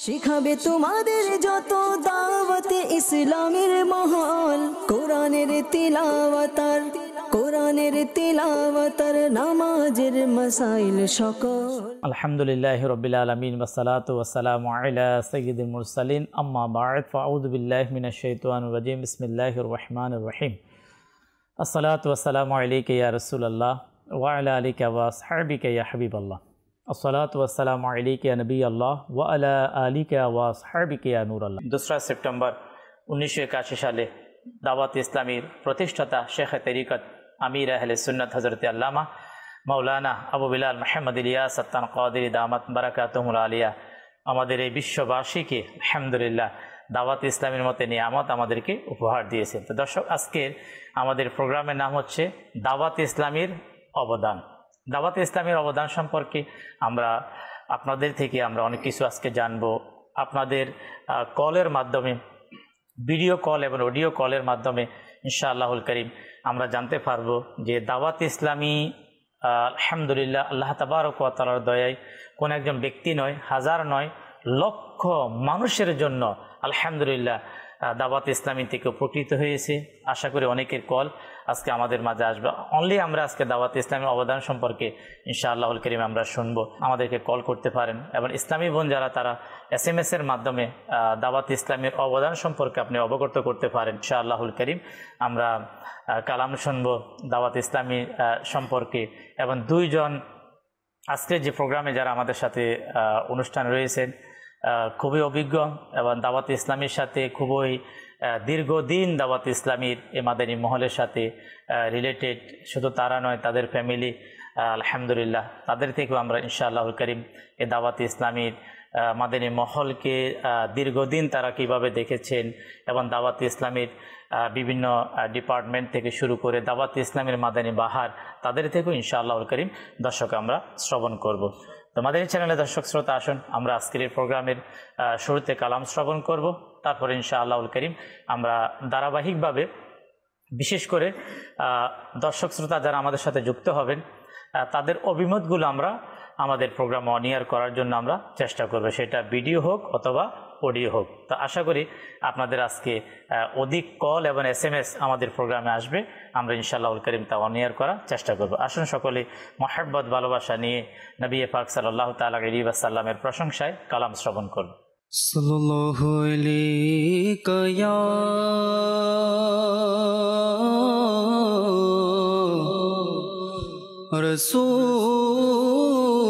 শিখাবে তোমাদের যত দাওয়াতে ইসলামের মহল, কোরআনের তিলাওয়াতার নামাজের মাসাইল সকল। আলহামদুলিল্লাহি রাব্বিল আলামিন ওয়াসসালাতু ওয়াসসালামু আলা সাইয়্যিদিল মুরসালিন আম্মা বা'দ ফাআউযু বিল্লাহি মিনাশ শাইতানির রাজীম বিসমিল্লাহির রহমানির রহিম। আসসালাতু ওয়াসসালামু আলাইকা ইয়া রাসূলুল্লাহ ওয়া আলা আলিকা ওয়া আসহাবিকা ইয়া হাবিবাল্লাহ। আসসালাতু ওয়াসসালামু আলাইকা ইয়া নবিয়াল্লাহ ওয়া আলা আলিকা ওয়া আসহাবিকা ইয়া নূরাল্লাহ। 2 সেপ্টেম্বর 1981 সালে দাওয়াত ইসলামীর প্রতিষ্ঠাতা শেখ তরিকত আমির আহলে সুন্নাত হযরত আল্লামা মাওলানা আবু বিলাল মুহাম্মদ ইলিয়াস আত-তানকাদিরি দামাত বারাকাতুহুল আলিয়া আমাদের এই বিশ্ববাসীকে আলহামদুলিল্লাহ দাওয়াত ইসলামের মতে নিয়ামত আমাদেরকে উপহার দিয়েছেন। তো দর্শক, আজকের আমাদের প্রোগ্রামের নাম হচ্ছে দাওয়াত ইসলামীর অবদান। দাওয়াত ইসলামের অবদান সম্পর্কে আপনাদের থেকে আমরা অনেক কিছু আজকে জানবো। আপনাদের কলের মাধ্যমে, ভিডিও কল এবং অডিও কলের মাধ্যমে ইনশাআল্লাহুল করিম আমরা জানতে পারবো যে দাওয়াত ইসলামী আলহামদুলিল্লাহ আল্লাহ তাবারক ওয়া তাআলার দয়ায় কোন একজন ব্যক্তি নয়, হাজার নয়, লক্ষ মানুষের জন্য আলহামদুলিল্লাহ দাওয়াত ইসলামী থেকে উপকৃত হয়েছে। আশা করি অনেকের কল আজকে আমাদের মাঝে আসবে। আমরা আজকে দাওয়াত ইসলামের অবদান সম্পর্কে ইনশাআল্লাহুল করিম আমরা শুনবো। আমাদেরকে কল করতে পারেন এবং ইসলামী বোন যারা তারা SMS এর মাধ্যমে দাওয়াত ইসলামের অবদান সম্পর্কে আপনি অবগত করতে পারেন। ইনশাআল্লাহুল করিম আমরা কালাম শুনবো দাওয়াত ইসলামী সম্পর্কে। এবং দুইজন আজকের যে প্রোগ্রামে যারা আমাদের সাথে অনুষ্ঠান রয়েছেন খুবই অভিজ্ঞ এবং দাওয়াত ইসলামীর সাথে খুবই দীর্ঘদিন দাওয়াত ইসলামীর এ মাদানী মহলের সাথে রিলেটেড, শুধু তারা নয় তাদের ফ্যামিলি আলহামদুলিল্লাহ, তাদের থেকেও আমরা ইনশাআল্লাহুল করিম এ দাওয়াত ইসলামীর মাদানী মহলকে দীর্ঘদিন তারা কিভাবে দেখেছেন এবং দাওয়াত ইসলামীর বিভিন্ন ডিপার্টমেন্ট থেকে শুরু করে দাওয়াত ইসলামীর মাদানী বাহার, তাদের থেকেও ইনশাআল্লাহুল করিম দর্শক আমরা শ্রবণ করব। তো মাদানী চ্যানেলে দর্শক শ্রোতা আসুন, আমরা আজকের এই প্রোগ্রামের শুরুতে কালাম শ্রবণ করব। তারপরে ইনশাআল্লাহুল করিম আমরা ধারাবাহিকভাবে বিশেষ করে দর্শক শ্রোতা যারা আমাদের সাথে যুক্ত হবেন তাদের অভিমতগুলো আমরা আমাদের প্রোগ্রাম অন এয়ার করার জন্য আমরা চেষ্টা করব, সেটা ভিডিও হোক অথবা অডিও হোক। তো আশা করি আপনাদের আজকে অধিক কল এবং SMS আমাদের প্রোগ্রামে আসবে। আমরা ইনশাআল্লাহুল করিম তা অন এয়ার করার চেষ্টা করব। আসুন সকলে মহব্বত ভালোবাসা নিয়ে নবী পাক সাল্লাল্লাহু তাআলা আলাইহি ওয়াসাল্লামের প্রশংসায় কালাম শ্রবণ করব। সাল্লাল্লাহু আলাইকা ইয়া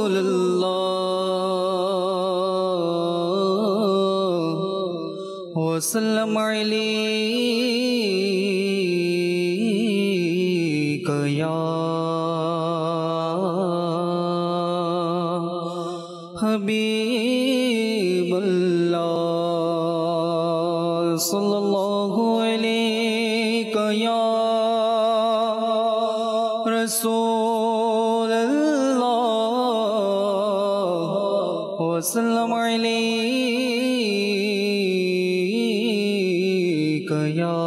রাসূলুল্লাহ ওয়া সাল্লাম আলাইকা ইয়া হাবিবাল্লাহ সাল্লাল্লাহু আলাইকা ইয়া রাসূলুল্লাহ ওয়া সাল্লাম আলাইকা ইয়া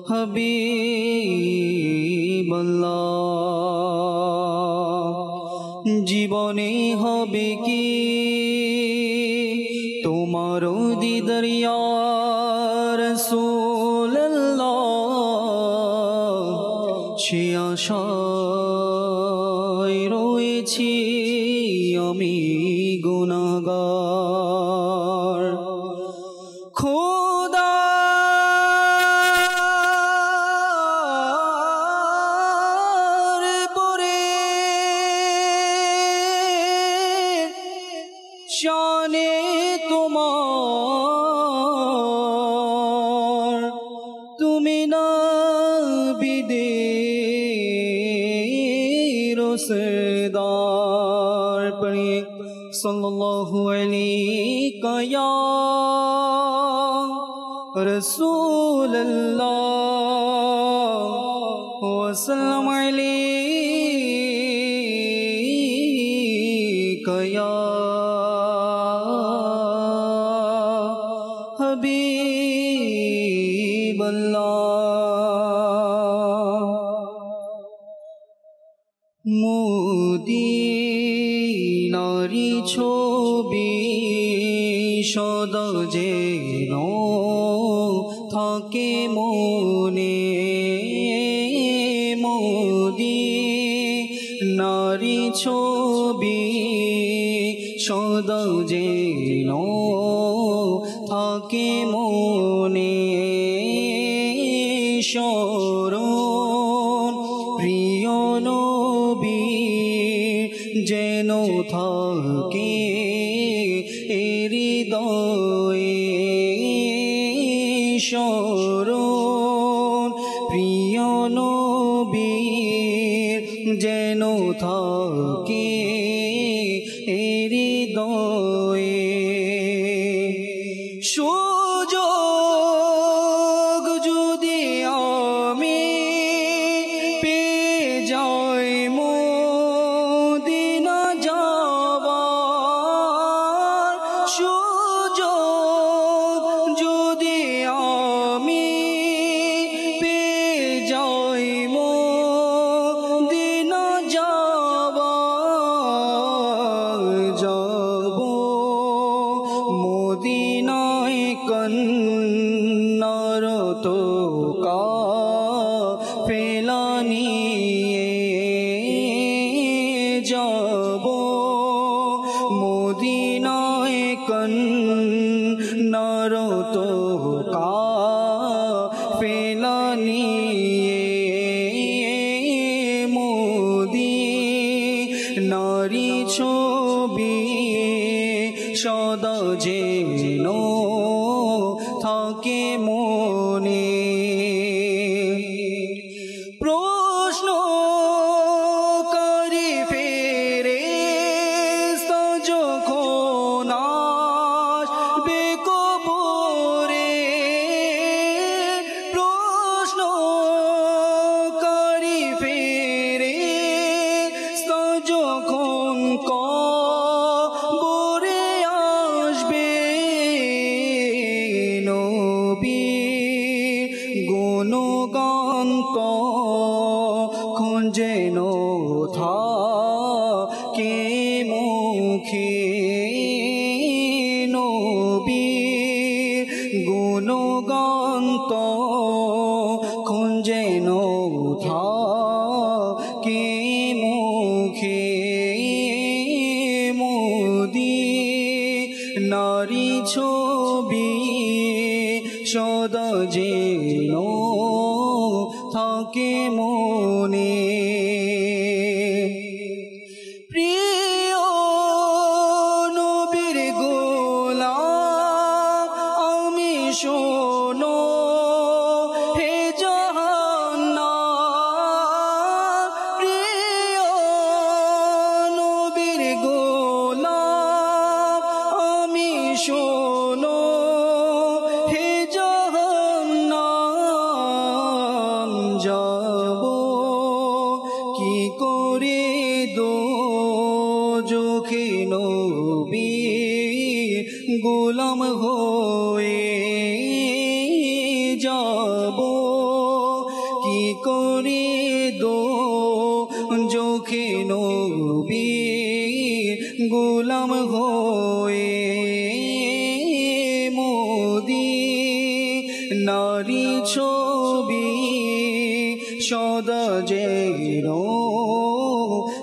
হাবিবাল্লাহ। জীবনে হবে কি তোমার দিদার ইয়া রাসূলুল্লাহ, সে আশায় রয়েছি আমি গুনাহগার। খোদা শানে তোমার, তুমি নবীদের রসদার। পড়ি সাল্লাল্লাহু আলাইকা ইয়া রাসূলুল্লাহ ওয়া সাল্লাম আলাইকা ইয়া হাবিবাল্লাহ। মদিনা নারী ছবি সদা যেন থাকে মনে মোদি নারী ছবি সদা যেন থাকে মনে স্মরণ প্রিয় নবী যেন থাকে হৃদয়ে স্মরণ প্রিয় নবী যেন থাকে হৃদয়ে সুযোগ যদি আমি পেয়ে যাই মদিনা যাবার সুযোগ যদি আমি পেয়ে যাই মদিনা যাবার যাব মদিনায় কন্নারত কাফেলা নিয়ে যাব মদিনায় কন্নারত কাফেলা নিয়ে মোদি নারী ছবি সদা যেন থাকে মনে প্রশ্ন করি ফেরেশতা যখন আসবে কবরে প্রশ্ন করি ফেরেশতা যখন কবরে আসবে নবীর গুণগান তখন যেন থাকে মুখে নবীর গুণগান তখন যেন থাকে মুখে মোদি নারী ছবি সদা যেন থাকে মনে প্রিয় নবীর গোলাম আমি শোনো হে জাহান্নাম প্রিয় নবীর গোলাম আমি শোনো হে জাহান্নাম যাব কি করে দোজখে নবীর গোলাম হয়ে যাব কি করে দোজখে নবীর গোলাম হয়ে মোদি নারী ছবি সদা যেন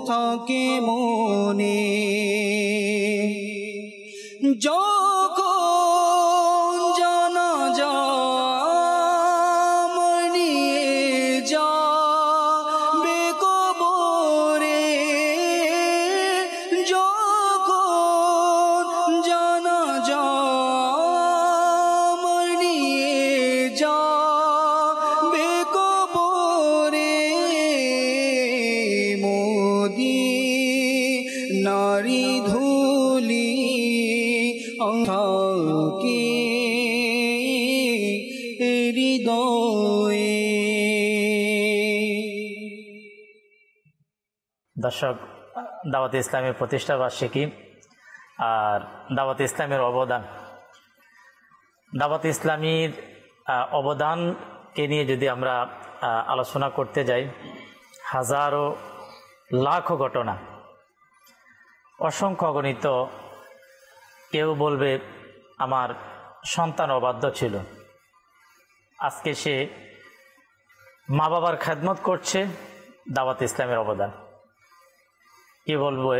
থাকে মনে যখন জানাজা আমার নিয়ে যাবে কবরে যখন জানাজা আমার নিয়ে যাবে কবরে মোদি নারী ধুলি থাকে হৃদয়ে দর্শক দাওয়াত ইসলামের প্রতিষ্ঠা বার্ষিকী আর দাওয়াত ইসলামের অবদান দাওয়াত ইসলামীর অবদানকে নিয়ে যদি আমরা আলোচনা করতে যাই হাজারো লাখো ঘটনা অসংখ্য অগণিত কেউ বলবে আমার সন্তান অবাধ্য ছিল, আজকে সে মা বাবার খেদমত করছে, দাওয়াত ইসলামের অবদান। কি বলবো,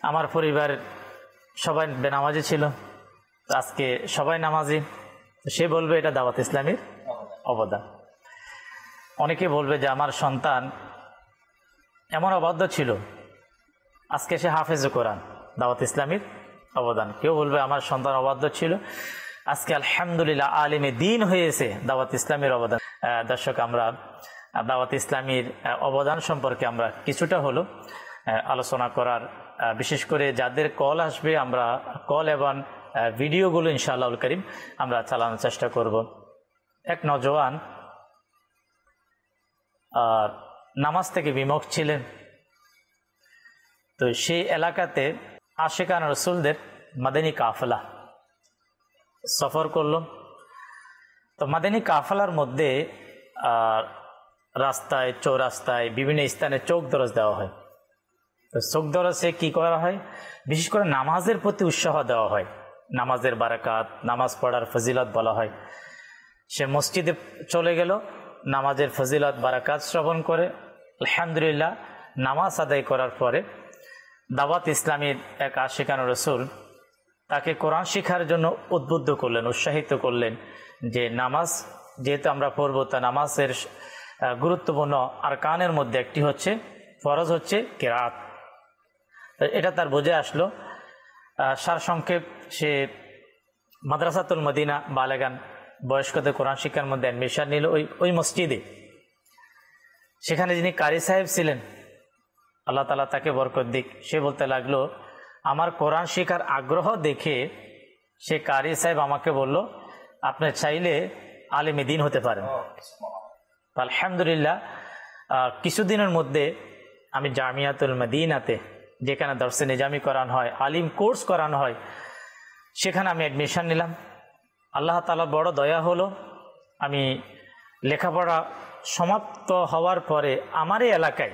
আমার পরিবার সবাই বেনামাজি ছিল, আজকে সবাই নামাজি, সে বলবে এটা দাওয়াত ইসলামের অবদান। অনেকে বলবে যে আমার সন্তান এমন অবাধ্য ছিল, আজকে সে হাফেজে কোরআন, দাওয়াত ইসলামের অবদান। কেউ বলবে আমার সন্তান অবাধ্য ছিল, আজকে আলহামদুলিল্লাহ আলিমে দিন হয়েছে, দাওয়াত ইসলামের অবদান। দর্শক, আমরা দাওয়াত ইসলামীর অবদান সম্পর্কে আমরা কিছুটা হলো আলোচনা করার, বিশেষ করে যাদের কল আসবে আমরা কল এবং ভিডিওগুলো ইনশাআল্লাহুল কারীম আমরা চালানোর চেষ্টা করব। এক নওজওয়ান নামাজ থেকে বিমুখ ছিলেন, তো সেই এলাকাতে আশিকান রাসূলদের মাদানী কাফেলা সফর করলো। তো মাদানী কাফেলার মধ্যে রাস্তায়, চৌরাস্তায়, বিভিন্ন স্থানে চোখ দরজ দেওয়া হয়। তো চোখ দরজে কি করা হয়, বিশেষ করে নামাজের প্রতি উৎসাহ দেওয়া হয়, নামাজের বারাকাত, নামাজ পড়ার ফজিলত বলা হয়। সে মসজিদে চলে গেল, নামাজের ফজিলত বারাকাত শ্রবণ করে আলহামদুলিল্লাহ নামাজ আদায় করার পরে দাওয়াত ইসলামীর এক আশিকান রাসূল তাকে কোরআন শিখার জন্য উদ্বুদ্ধ করলেন, উৎসাহিত করলেন যে নামাজ যেহেতু আমরা পড়ব, তা নামাজের গুরুত্বপূর্ণ আরকানের মধ্যে একটি হচ্ছে, ফরজ হচ্ছে কিরাত। এটা তার বুঝে আসলো। সারসংক্ষেপ, সে মাদ্রাসাতুল মদিনা বালেগান বয়স্কদের কোরআন শিক্ষার মধ্যে অ্যাডমিশন নিল ওই মসজিদে। সেখানে যিনি কারি সাহেব ছিলেন, আল্লাহ তাআলা তাকে বরকত দিক, সে বলতে লাগলো আমার কোরআন শিখার আগ্রহ দেখে সে কারি সাহেব আমাকে বলল আপনি চাইলে আলিমে দ্বীন হতে পারেন। আলহামদুলিল্লাহ কিছুদিনের মধ্যে আমি জামিয়াতুল মদিনাতে, যেখানে দরসে নিজামি করানো হয়, আলিম কোর্স করানো হয়, সেখানে আমি অ্যাডমিশন নিলাম। আল্লাহ তাআলা বড় দয়া হলো, আমি লেখাপড়া সমাপ্ত হওয়ার পরে আমার এই এলাকায়,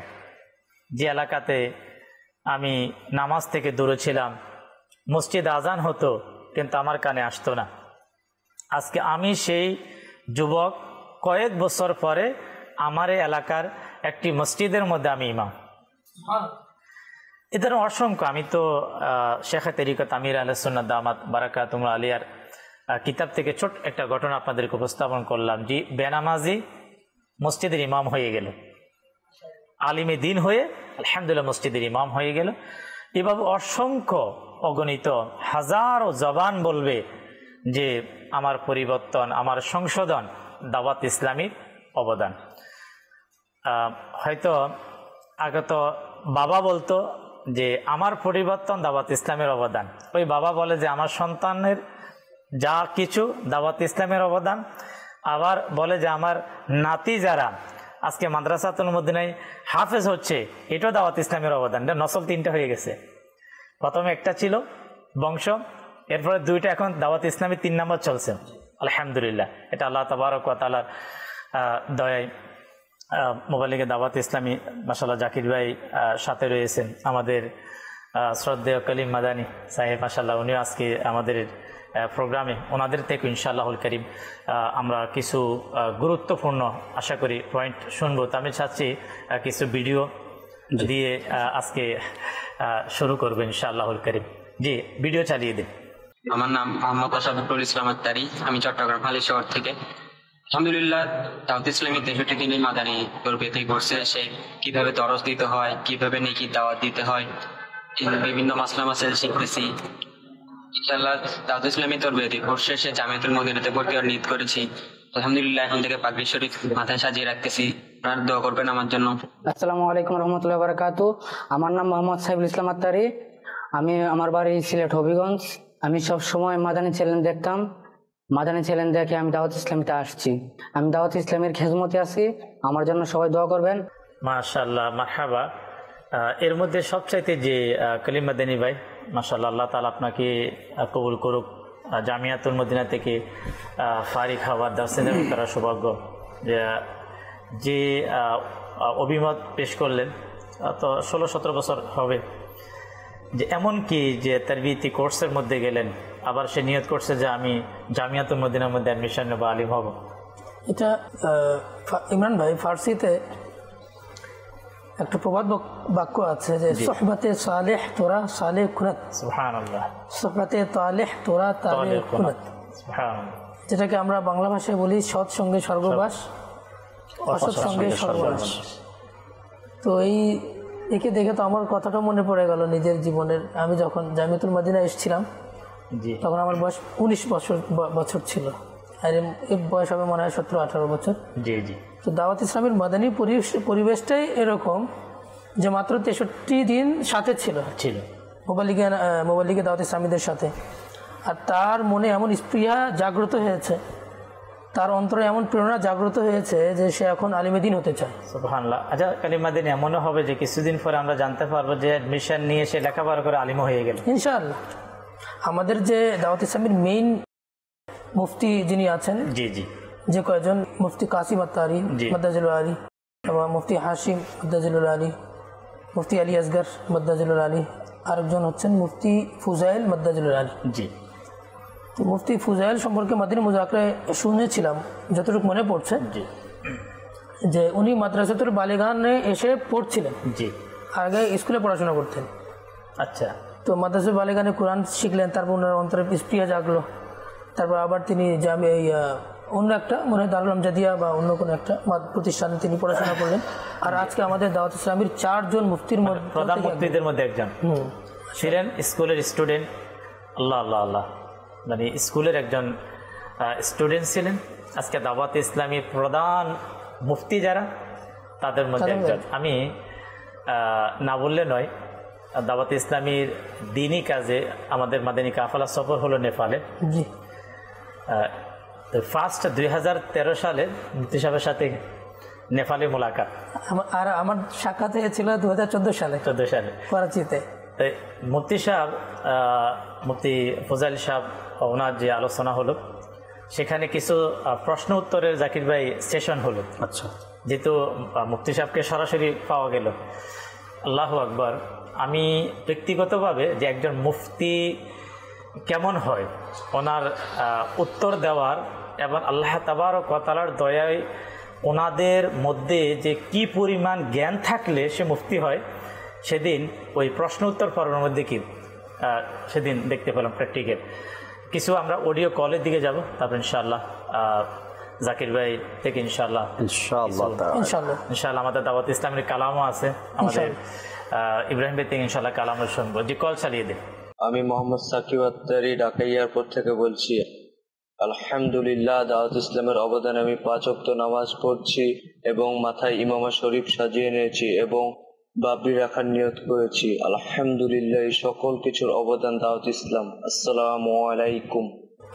যে এলাকাতে আমি নামাজ থেকে দূরে ছিলাম, মসজিদ আজান হতো কিন্তু আমার কানে আসতো না, আজকে আমি সেই যুবক, কয়েক বছর পরে আমার এই এলাকার একটি মসজিদের মধ্যে আমি ইমাম। এদের অসংখ্য, আমি তো শেখে তরিকত আমির আহলে সুন্নাত দামাত বারাকাতুহুম আলিয়ার কিতাব থেকে ছোট একটা ঘটনা আপনাদেরকে উপস্থাপন করলাম। যে বেনামাজি মসজিদের ইমাম হয়ে গেল, আলিমে দ্বীন হয়ে আলহামদুলিল্লাহ মসজিদের ইমাম হয়ে গেল। এভাবে অসংখ্য অগণিত হাজারো জবান বলবে যে আমার পরিবর্তন, আমার সংশোধন দাওয়াত ইসলামীর অবদান। হয়তো আগে তো বাবা বলতো যে আমার পরিবর্তন দাওয়াত ইসলামের অবদান, ওই বাবা বলে যে আমার সন্তানের যা কিছু দাওয়াত ইসলামের অবদান, আবার বলে যে আমার নাতি যারা আজকে মাদ্রাসাতুল মদিনায় হাফেজ হচ্ছে, এটাও দাওয়াত ইসলামের অবদান। এটা নসল তিনটা হয়ে গেছে, প্রথমে একটা ছিল বংশ, এরপরে দুইটা, এখন দাওয়াত ইসলামী 3 নম্বর চলছে আলহামদুলিল্লাহ। এটা আল্লাহ তাবারক ওয়া তাআলার দয়ায় মোবাইলে দাওয়াত ইসলামী মাশাআল্লাহ জাকির ভাই সাথে রয়েছেন, আমাদের শ্রদ্ধেয় কলিম মাদানী সাহেব মাশাআল্লাহ, উনিও আজকে আমাদের প্রোগ্রামে, ওনাদের থেকে ইনশাআল্লাহুল কারীম আমরা কিছু গুরুত্বপূর্ণ আশা করি পয়েন্ট শুনবো। তো আমি চাচ্ছি কিছু ভিডিও দিয়ে আজকে শুরু করবো ইনশাআল্লাহুল কারীম। জি, ভিডিও চালিয়ে দিন। আমার নাম মোহাম্মদ আশরাফুল ইসলাম আত্তারি, আমি চট্টগ্রাম হালি শহর থেকে। আলহামদুলিল্লাহ দাওয়াত ইসলামী 63 দিনই মাদানী তরবিয়তেই করছে। সে কিভাবে দরস দিতে হয়, কিভাবে নেকি দাওয়াত দিতে হয়, বিভিন্ন মাসলা মাসাইল শিখতেছি। ইনশাআল্লাহ দাওয়াত ইসলামী তরবিয়তি কোর্স শেষে জামিয়াতুল মদিনাতে ভর্তি হওয়ার নিয়ত করেছি। আলহামদুলিল্লাহ এখন থেকে পাগড়ি শরীফ মাথায় সাজিয়ে রাখতেছি। আপনারা দোয়া করবেন আমার জন্য। আসসালামু আলাইকুম রহমতুল্লাহ বারাকাতু। আমার নাম মোহাম্মদ সাইফুল ইসলাম আত্তারি, আমার বাড়ি সিলেট হবিগঞ্জ। আমি সব সময় মাদানী চ্যানেল দেখতাম, মাদানী চ্যানেল দেখে আমি দাওয়াত ইসলামীতে আসছি। আমি দাওয়াত ইসলামের খেদমতে আছি, আমার জন্য সবাই দোয়া করবেন। মাশাআল্লাহ, মারহাবা। এর মধ্যে সবচাইতে যে কলিম মাদানী ভাই, মাশাআল্লাহ, আল্লাহ তাআলা আপনাকে কবুল করুক। জামিয়াতুল মদিনা থেকে ফারিক হওয়ার দার্সে করার সৌভাগ্য, যে অভিমত পেশ করলেন, তো 16-17 বছর হবে। যে এমন কি যে তারবিয়তি কোর্সের মধ্যে গেলেন, আবার সে নিয়ত করছে যে আমি জামিয়াতুল মদিনার মধ্যে অ্যাডমিশন নেবো, আলিম হব? এটা ইমরান ভাই, ফার্সিতে একটা প্রবাদ বাক্য আছে যে সোহবতে সালেহ তোরা সালেহ খুনাত, সুবহানাল্লাহ, সোহবতে তালেহ তোরা তালেহ খুনাত, সুবহানাল্লাহ, যেটাকে আমরা বাংলা ভাষায় বলি সৎ সঙ্গে স্বর্গবাস, অসৎ সঙ্গে সর্বনাশ। তো এই একে দেখে তো আমার কথাটা মনে পড়ে গেল নিজের জীবনের। আমি যখন জামিয়াতুল মদিনা এসেছিলাম তখন আমার বয়স 19 বছর ছিল, আর এই বয়স হবে মনে হয় 17-18 বছর। জি জি। তো দাওয়াত ইসলামের মাদানী পরিবেশটাই এরকম যে মাত্র 63 দিন সাথে ছিল মোবাল্লিগে দাওয়াত ইসলামীদের সাথে। আর তার মনে এমন স্পৃহা জাগ্রত হয়েছে, তার অন্তরে এমন প্রেরণা জাগ্রত হয়েছে যে সে এখন আলিমে দ্বীন হতে চায়। সুবহানাল্লাহ। আচ্ছা, কালিমা দ্বীন এমনও হবে যে কিছুদিন পরে আমরা জানতে পারবো যে অ্যাডমিশন নিয়ে সে লেখাপড়া করে আলিম হয়ে গেল ইনশাআল্লাহ। আমাদের যে দাওয়াত ইসলামের মেইন মুফতি যিনি আছেন, জি জি, যে কয়েকজন, মুফতি কাসিম আত্তারি মাদ্দাজিল আলী, এবং মুফতি হাশিম মাদ্দাজিল আলী, মুফতি আলী আসগর মাদ্দাজিল আলী, আরেকজন হচ্ছেন মুফতি ফুজাইল মাদ্দাজিল আলী। জি। তো মুফতি ফুজাইল সম্পর্কে মাদিনী মুজাকরায় শুনেছিলাম, যতটুকু মনে পড়ছে, যে উনি মাদ্রাসাতুল বালিগানে এসে পড়ছিলেন, জি, আগে স্কুলে পড়াশোনা করতেন। আচ্ছা। তো মাদ্রাসাতুল বালিগানে কোরআন শিখলেন, তারপর ওনার অন্তরে স্পৃহা জাগলো। তারপর আবার তিনি অন্য একটা মনে হয় দারুল আমজাদিয়া বা অন্য কোনো একটা প্রতিষ্ঠানে তিনি পড়াশোনা করলেন। আর আজকে আমাদের দাওয়াত ইসলামীর 4 জন মুফতির মধ্যে, প্রধান মুফতিদের মধ্যে একজন ছিলেন, স্কুলের স্টুডেন্ট। আল্লাহ আল্লাহ আল্লাহ, মানে স্কুলের একজন স্টুডেন্ট ছিলেন, আজকে দাওয়াত ইসলামীর প্রধান মুফতি যারা, তাদের মধ্যে একজন। আমি না বললে নয়, দাওয়াত ইসলামীর দিনই কাজে আমাদের মাদানী কাফেলা সফর হলো নেপালে। জি। ফার্স্ট 2013 সালে মুফতি সাহেবের সাথে নেপালে মোলাকাত, আর আমার সাক্ষাৎ হয়েছিল 2014 সালে করাচিতে। মুফতি সাহেব, মুফতি ফজাইল সাহেব, ওনার যে আলোচনা হলো সেখানে কিছু প্রশ্ন উত্তরের জাকির ভাই সেশন হলো। আচ্ছা। যেহেতু মুফতি সাহেবকে সরাসরি পাওয়া গেল, আল্লাহু আকবার। আমি ব্যক্তিগতভাবে যে একজন মুফতি কেমন হয়, ওনার উত্তর দেওয়ার এবং আল্লাহ তাবারক ওয়া তাআলার দয়ায় ওনাদের মধ্যে যে কি পরিমাণ জ্ঞান থাকলে সে মুফতি হয়, সেদিন ওই প্রশ্ন উত্তর পর্বের মধ্যে কি সেদিন দেখতে পেলাম প্র্যাকটিক্যাল কিছু। আমরা অডিও কলের দিকে যাব, তারপর ইনশাআল্লাহ জাকির ভাই থেকে ইনশাআল্লাহ আমাদের দাওয়াত ইসলামের কালামও আছে, আমাদের ইব্রাহিম ভাই থেকে ইনশাআল্লাহ কালামও শুনবো। জি, কল চালিয়ে দিন। আমি মোহাম্মদ সাকিব আত্তারি, ঢাকা এয়ারপোর্ট থেকে বলছি। আলহামদুলিল্লাহ, দাওয়াত ইসলামের অবদান আমি 5 ওয়াক্ত নামাজ পড়ছি এবং মাথায় ইমামা শরীফ সাজিয়ে নিয়েছি এবং বাবরি রাখার নিয়ত করেছি। আলহামদুলিল্লাহ, এই সকল কিছুর অবদান দাওয়াত ইসলাম। আসসালামু আলাইকুম।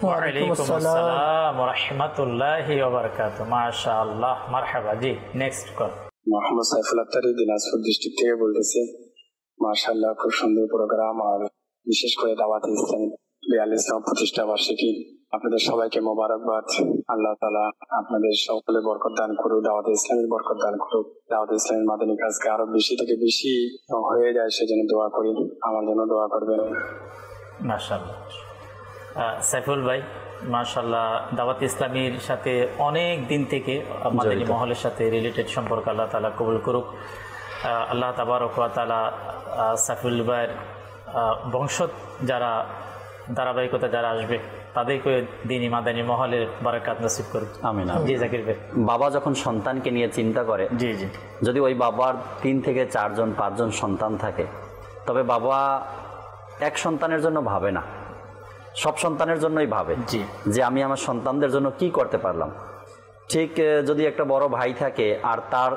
ওয়ালাইকুম আসসালাম ওয়া রাহমাতুল্লাহি ওয়া বারাকাতুহু। মাশাআল্লাহ, মারহাবা। জি, next call. Mohammad Saiful Attari, Dinajpur district থেকে বলতেছি। মাশাআল্লাহ, খুব সুন্দর প্রোগ্রাম, আর বিশেষ করে দাওয়াত ইসলাম 42তম প্রতিষ্ঠা বার্ষিকী। আপনাদের সবাইকে মোবারকবাদ। আল্লাহ তাআলা আপনাদের সকলে বরকত দান করুক, দাওয়াত ইসলামের বরকত দান করুক, দাওয়াত ইসলামের মাদানী কাজকে আরো বেশি থেকে বেশি হয়ে যায় সেজন্য দোয়া করি। আমার জন্য দোয়া করবেন। মাশাআল্লাহ। সাইফুল ভাই, মাশাআল্লাহ, দাওয়াত ইসলামীর সাথে অনেক দিন থেকে মাদানী মহলের সাথে রিলেটেড সম্পর্ক আল্লাহ তাআলা কবুল করুক। আল্লাহ তাবারক ওয়া তাআলা সাইফুল ভাইয়ের বংশ যারা ধারাবাহিকতা যারা আসবে তাদেরকে দিনী মাদানী মহলের বারাকাত নসিব করুক। আমিন। জি জাকির ভাই, বাবা যখন সন্তানকে নিয়ে চিন্তা করে, জি জি, যদি ওই বাবার 3 থেকে 4 জন 5 জন সন্তান থাকে, তবে বাবা এক সন্তানের জন্য ভাবে না, সব সন্তানের জন্যই ভাবে যে আমি আমার সন্তানদের জন্য কি করতে পারলাম। ঠিক যদি একটা বড় ভাই থাকে আর তার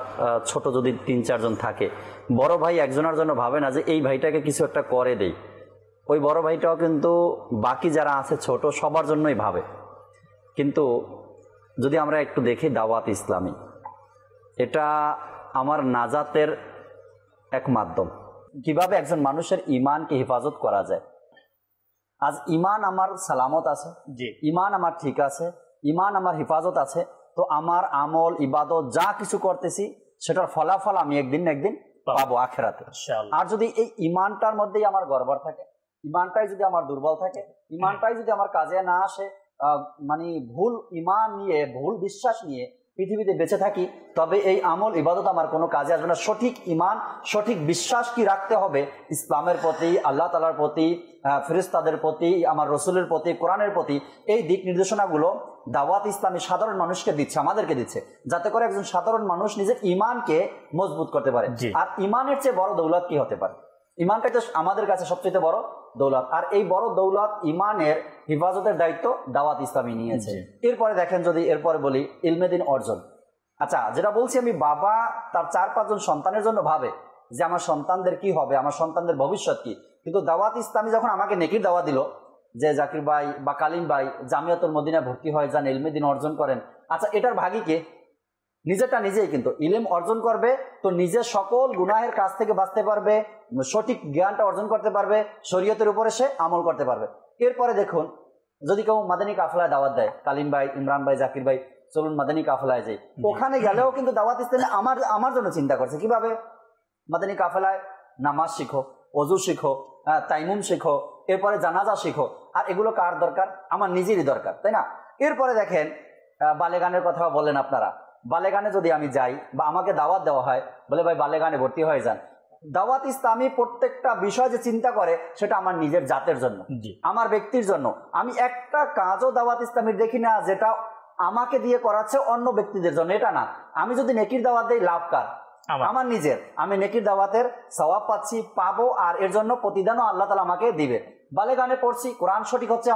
ছোট যদি 3-4 জন থাকে, বড় ভাই একজনের জন্য ভাবে না যে এই ভাইটাকে কিছু একটা করে দেই, ওই বড় ভাইটাও কিন্তু বাকি যারা আছে ছোট সবার জন্যই ভাবে। কিন্তু যদি আমরা একটু দেখি দাওয়াত ইসলামী, এটা আমার নাজাতের এক মাধ্যম। কিভাবে একজন মানুষের ঈমানকে হেফাজত করা যায়। আজ ঈমান আমার সালামত আছে, ঈমান আমার ঠিক আছে, ঈমান আমার হেফাজত আছে, তো আমার আমল ইবাদত যা কিছু করতেছি সেটার ফলাফল আমি একদিন না একদিন পাবো আখেরাতে। আর যদি এই ইমানটার মধ্যেই আমার গড়বড় থাকে, ইমানটাই যদি আমার দুর্বল থাকে, ইমানটাই যদি আমার কাজে না আসে, মানে ভুল ইমান নিয়ে, ভুল বিশ্বাস নিয়ে পৃথিবীতে বেঁচে থাকি, তবে এই আমল ইবাদত আমার কোনো কাজে আসবে না। সঠিক ইমান, সঠিক বিশ্বাস কি রাখতে হবে ইসলামের প্রতি, আল্লাহ তাআলার প্রতি, ফেরেশতাদের প্রতি, আমার রসুলের প্রতি, কোরআনের প্রতি, এই দিক নির্দেশনাগুলো দাওয়াত ইসলামী সাধারণ মানুষকে দিচ্ছে, আমাদেরকে দিচ্ছে, যাতে করে একজন সাধারণ মানুষ নিজের ইমানকে মজবুত করতে পারে। আর ইমানের চেয়ে বড় দৌলত কি হতে পারে? ইমানটাই তো আমাদের কাছে সবচেয়ে বড় দৌলত। আর এই বড় দৌলত ইমানের হিফাজতের দায়িত্ব দাওয়াত ইসলামী নিয়েছে। এরপরে দেখেন, যদি এরপরে বলি ইলমে দ্বীন অর্জন। আচ্ছা, যেটা বলছি আমি, বাবা তার 4-5 জন সন্তানের জন্য ভাবে যে আমার সন্তানদের কি হবে, আমার সন্তানদের ভবিষ্যৎ কি, কিন্তু দাওয়াত ইসলামী যখন আমাকে নেকির দাওয়া দিল যে জাকির ভাই বা কালিম ভাই জামিয়াতুল মদিনায় ভর্তি হয়ে যান, ইলমে দ্বীন অর্জন করেন, আচ্ছা এটার ভাগী কে? নিজেরটা নিজেই কিন্তু ইলম অর্জন করবে, তো নিজের সকল গুনাহের কাছ থেকে বাঁচতে পারবে, সঠিক জ্ঞানটা অর্জন করতে পারবে, শরীয়তের উপরে সে আমল করতে পারবে। এরপরে দেখুন, যদি কেউ মাদানী কাফেলায় দাওয়াত দেয়, কালিম ভাই, ইমরান ভাই, জাকির ভাই চলুন মাদানী কাফেলায় যাই, ওখানে গেলেও কিন্তু দাওয়াত ইসলামী আমার জন্য চিন্তা করছে কিভাবে মাদানী কাফেলায় নামাজ শিখো, ওযু শিখো, তাইমুম শিখো, এরপরে জানাজা শিখো। আর এগুলো কার দরকার? আমার নিজেরই দরকার, তাই না? এরপরে দেখেন, বালেগানের কথা বলেন আপনারা, বালেগানে যদি আমি যাই বা আমাকে দাওয়াত দেওয়া হয়, বলে ভাই বালেগানে ভর্তি হয়ে যান, দাওয়াত ইসলামী প্রত্যেকটা বিষয় যে চিন্তা করে সেটা আমার নিজের জাতের জন্য, আমার ব্যক্তির জন্য। আমি একটা কাজও দাওয়াত ইসলামীর দেখি না যেটা আমাকে দিয়ে করাচ্ছে অন্য ব্যক্তিদের জন্য, এটা না। আমি যদি নেকির দাওয়াত দেই, লাভ কার? আমার নিজের। আমি নেকির দাওয়াতের সওয়াব পাচ্ছি, পাবো, আর এর জন্য প্রতিদানও আল্লাহ তাআলা আমাকে দিবে। বালেগানে পড়ছি, কোরআন সঠিক হচ্ছে,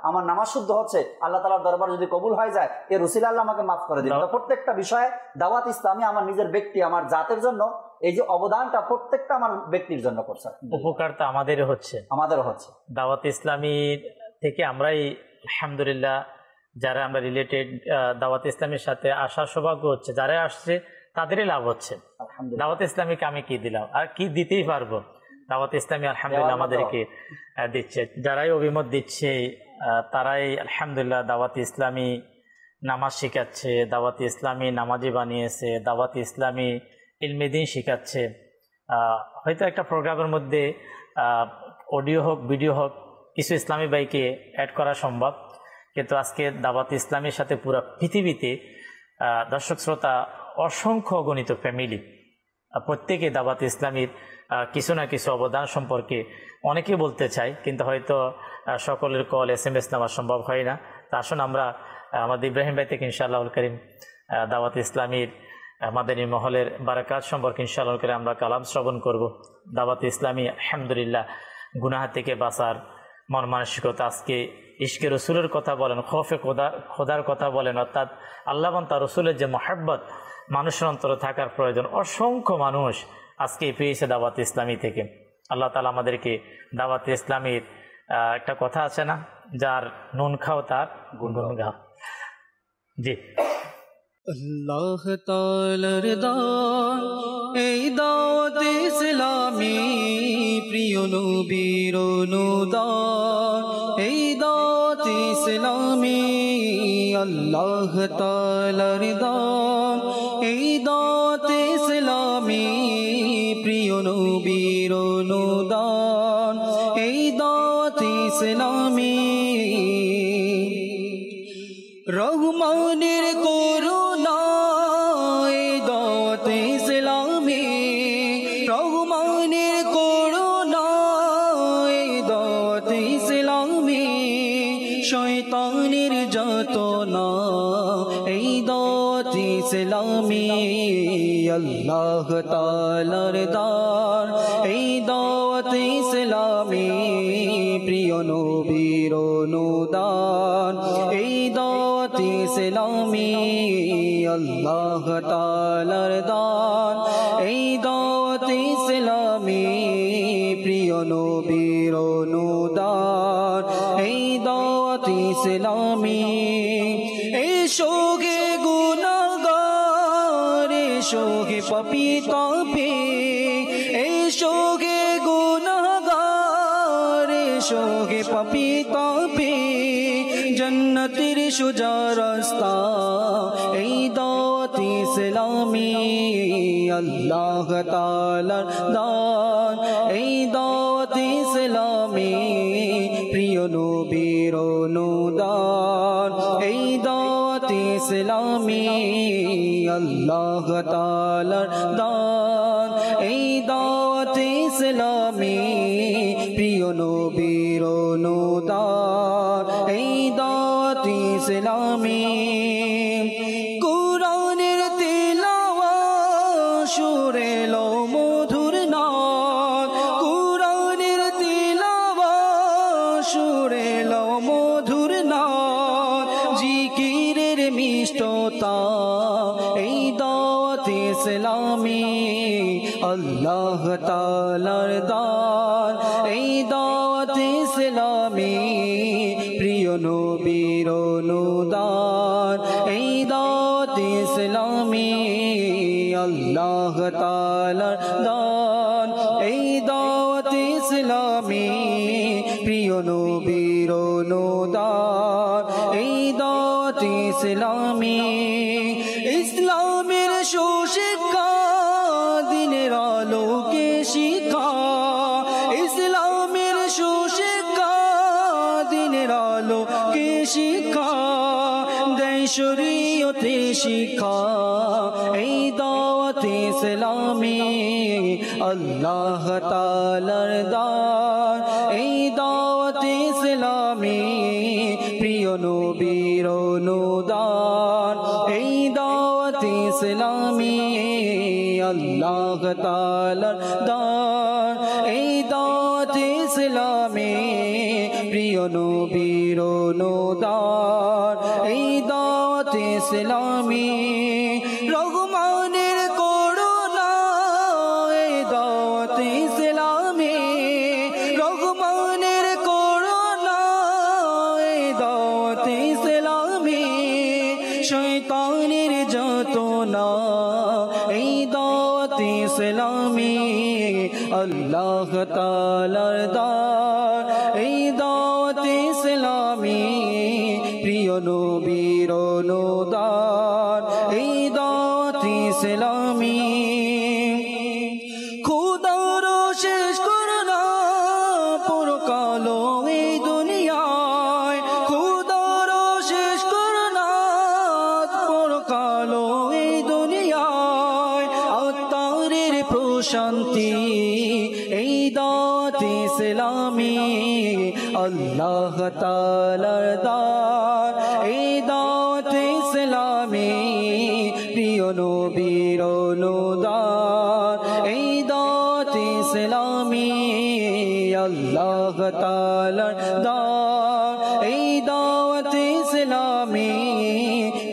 আমার নামাজ শুদ্ধ হচ্ছে, আল্লাহ তাআলার দরবার যদি কবুল হয়ে যায়, এর উসিলা আল্লাহ আমাকে মাফ করে দিবে। তো প্রত্যেকটা বিষয়ে দাওয়াত ইসলামী আমার নিজের ব্যক্তি, আমার জাতের জন্য এই যে অবদানটা প্রত্যেকটা আমার ব্যক্তির জন্য করছে, উপকারটা আমাদেরও হচ্ছে। দাওয়াত ইসলামীর থেকে আমরাই আলহামদুলিল্লাহ, যারা আমরা রিলেটেড দাওয়াত ইসলামীর সাথে আসার সৌভাগ্য হচ্ছে, যারা আসছে তাদেরই লাভ হচ্ছে। দাওয়াত ইসলামীকে আমি কি দিলাম, আর কি দিতেই পারবো? দাওয়াত ইসলামী আলহামদুলিল্লাহ আমাদেরকে দিচ্ছে। যারাই অভিমত দিচ্ছে তারাই আলহামদুলিল্লাহ দাওয়াত ইসলামী নামাজ শিখাচ্ছে, দাওয়াত ইসলামী নামাজি বানিয়েছে, দাওয়াত ইসলামী ইলমে দ্বীন শিখাচ্ছে। হয়তো একটা প্রোগ্রামের মধ্যে অডিও হোক, ভিডিও হোক, কিছু ইসলামী ভাইকে অ্যাড করা সম্ভব, কিন্তু আজকে দাওয়াত ইসলামীর সাথে পুরো পৃথিবীতে দর্শক শ্রোতা অসংখ্য গণিত ফ্যামিলি, প্রত্যেকে দাওয়াত ইসলামীর কিছু না কিছু অবদান সম্পর্কে অনেকেই বলতে চাই, কিন্তু হয়তো সকলের কল SMS নেওয়া সম্ভব হয় না। তা আসুন আমরা আমাদের ইব্রাহিম ভাই থেকে ইনশাআল্লাহুল কারীম দাওয়াত ইসলামীর মাদানী মহলের বারাকাত সম্পর্কে ইনশাআল্লাহুল কারীম আমরা কালাম শ্রবণ করব। দাওয়াত ইসলামী আলহামদুলিল্লাহ গুনাহ থেকে বাঁচার মন মানসিকতা, আজকে ইশকে রসুলের কথা বলেন, খৌফে খোদার কথা বলেন, অর্থাৎ আল্লাহ এবং তার রসুলের যে মহব্বত মানুষের অন্তরে থাকার প্রয়োজন, অসংখ্য মানুষ আজকে পেয়েছে দাওয়াত ইসলামী থেকে। আল্লাহ তাআলা আমাদেরকে দাওয়াত ইসলামীর একটা কথা আছে না, যার নুন খাও তার গুনগুন গাও। জি, আল্লাহ তাআলার দান এই দাওয়াত ইসলামী, প্রিয় নবীর অনুদান এই দাওয়াত ইসলামী। আল্লাহ তাআলার দান এই দাওয়াত ইসলামী, প্রিয় নবীর অনুদান এই দাওয়াত ইসলামী। রহমানের করুণা এই দাওয়াত ইসলামী, রহমানের করুণা এই দাওয়াত ইসলামী। শয়তানের যাতনা এই দাওয়াত ইসলামী। আল্লাহ তাআলার দান এই দাওয়াত ইসলামী, প্রিয় নবীর অনুদান এই দাওয়াত ইসলামী। আল্লাহ তাআলার দান এই দাওয়াত ইসলামী, প্রিয় নবীর অনুদান এই দাওয়াত ইসলামী। এসো গে গুনাহগার, এসো গে পাপী তাপী, এসো গে গুনাহগার, এসো গে পাপী তাপী। জান্নাতের সোজা রাস্তা এই দাওয়াত ইসলামী আল্লাহ তাআলার দান এই দাওয়াত ইসলামী প্রিয় নবীর অনুদান এই দাওয়াত ইসলামী আল্লাহ তাআলার দান এই দাওয়াত ইসলামী প্রিয় নবীর অনুদান এই দাওয়াত ইসলামী কুরআনের তিলাওয়াত সুরে লো মধুর নাদ কুরআনের তিলাওয়াত সুরে লো মধুর নাদ জিকিরের মিষ্টতা এই দাওয়াত ইসলামী আল্লাহ তাআলার দান এই দাওয়াত ইসলামী প্রিয় নবীর অনুদান এই দাওয়াত ইসলামী আল্লাহ তাআলার দান এই দাওয়াত ইসলামী প্রিয় নবীর অনুদান এই দাওয়াত ইসলামী ইসলামের সুশিক্ষা দিনের আলোকে শিক্ষা ইসলামের সুশিক্ষা দিনের আলোকে শিক্ষা দেয় শরীয়তে শিক্ষা এই দাওয়াত ইসলামী আল্লাহ তাআলার দান এই দাওয়াত ইসলামী প্রিয় নবীর অনুদান এই দাওয়াত ইসলামী আল্লাহ তাআলার দান এই দাওয়াত ইসলামী প্রিয় নবীর অনুদান এই দাওয়াত ইসলামী রহমানের করুণা এই দাওয়াত ইসলামী রহমানের করুণা এই দাওয়াত ইসলামী শয়তানের যাতনা এই দাওয়াত ইসলামী আল্লাহ তাআলার দান এই দাওয়াত ইসলামী প্রিয় নবীর অনুদান এই দাওয়াত ইসলামী খোদার শেষ করুণা পরকাল এই দুনিয়ায় খোদার শেষ করুণা পরকাল এই দুনিয়ায় আত্মারের প্রশান্তি এই দাওয়াত ইসলামী আল্লাহ তাআলার দান এই দাওয়াত ইসলামী প্রিয় নবীর অনুদান এই দাওয়াত ইসলামী আল্লাহ তাআলার দান এই দাওয়াত ইসলামী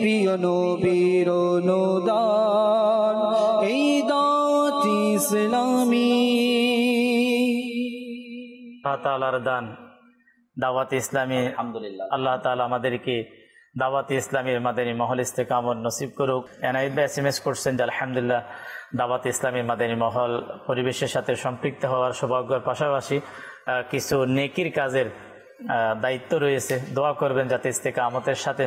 প্রিয় নবীর অনুদান এই দাওয়াত ইসলামী আল্লাহ তাআলার দান দাওয়াত ইসলামী আলহামদুলিল্লাহ আল্লাহ তাআলা আমাদেরকে দাওয়াত ইসলামীর মাদানী মহল ইস্তেকামত নসিব করুক। এনায়েত ভাই এসএমএস করছেন যে আলহামদুলিল্লাহ দাওয়াত ইসলামীর মাদানী মহল পরিবেশের সাথে সম্পৃক্ত হওয়ার সৌভাগ্যের পাশাপাশি কিছু নেকির কাজের দায়িত্ব রয়েছে, দোয়া করবেন যাতে ইস্তেকামতের সাথে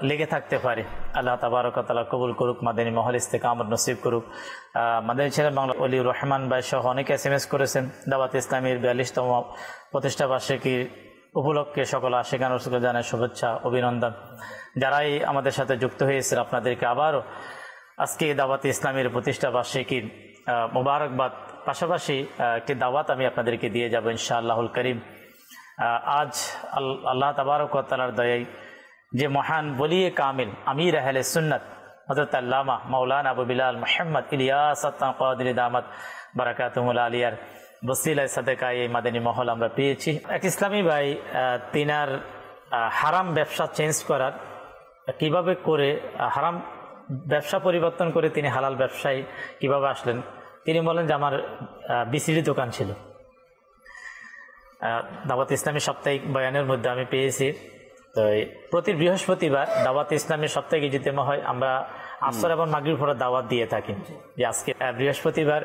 লেগে থাকতে পারে। আল্লাহ তাবারক ওয়া তাআলা কবুল করুক, মাদানী মহল ইস্তেকামত নসিব করুক। মাদানী চ্যানেল বাংলা অলিউর রহমান ভাই সহ অনেকে এসএমএস করেছেন দাওয়াত ইসলামীর 42তম প্রতিষ্ঠা বার্ষিকী উপলক্ষে সকল আশিকান রাসূলকে জানাই শুভেচ্ছা অভিনন্দন। যারাই আমাদের সাথে যুক্ত হয়েছেন আপনাদেরকে আবারও আজকে দাওয়াত ইসলামীর প্রতিষ্ঠা বার্ষিকীর মোবারকবাদ, পাশাপাশি একটি দাওয়াত আমি আপনাদেরকে দিয়ে যাব ইনশাআল্লাহুল করিম। আজ আল্লাহ তাবারক ওয়া তাআলার দয়ায় যে মহান বলিয়ে কামিল আমির আহলে সুন্নাত হযরত আল্লামা মাওলানা আবু বিলাল মুহাম্মদ ইলিয়াস আত-তাকাদিরি দামাত বারাকাতুহুল আলিয়ার বসিলায় সাদেকায় এই মাদানী মহল আমরা পেয়েছি। এক ইসলামী ভাই তিনার হারাম ব্যবসা চেঞ্জ করার কিভাবে করে হারাম ব্যবসা পরিবর্তন করে তিনি হালাল ব্যবসায় কিভাবে আসলেন, তিনি বলেন যে আমার বিসিডি দোকান ছিল। দাওয়াত ইসলামী সাপ্তাহিক বয়ানের মধ্যে আমি পেয়েছি। তো প্রতি বৃহস্পতিবার দাওয়াত ইসলামের সাপ্তাহিক ইজতেমা হয়, আমরা আসর এবং মাগরিব পরে দাওয়াত দিয়ে থাকি যে আজকে বৃহস্পতিবার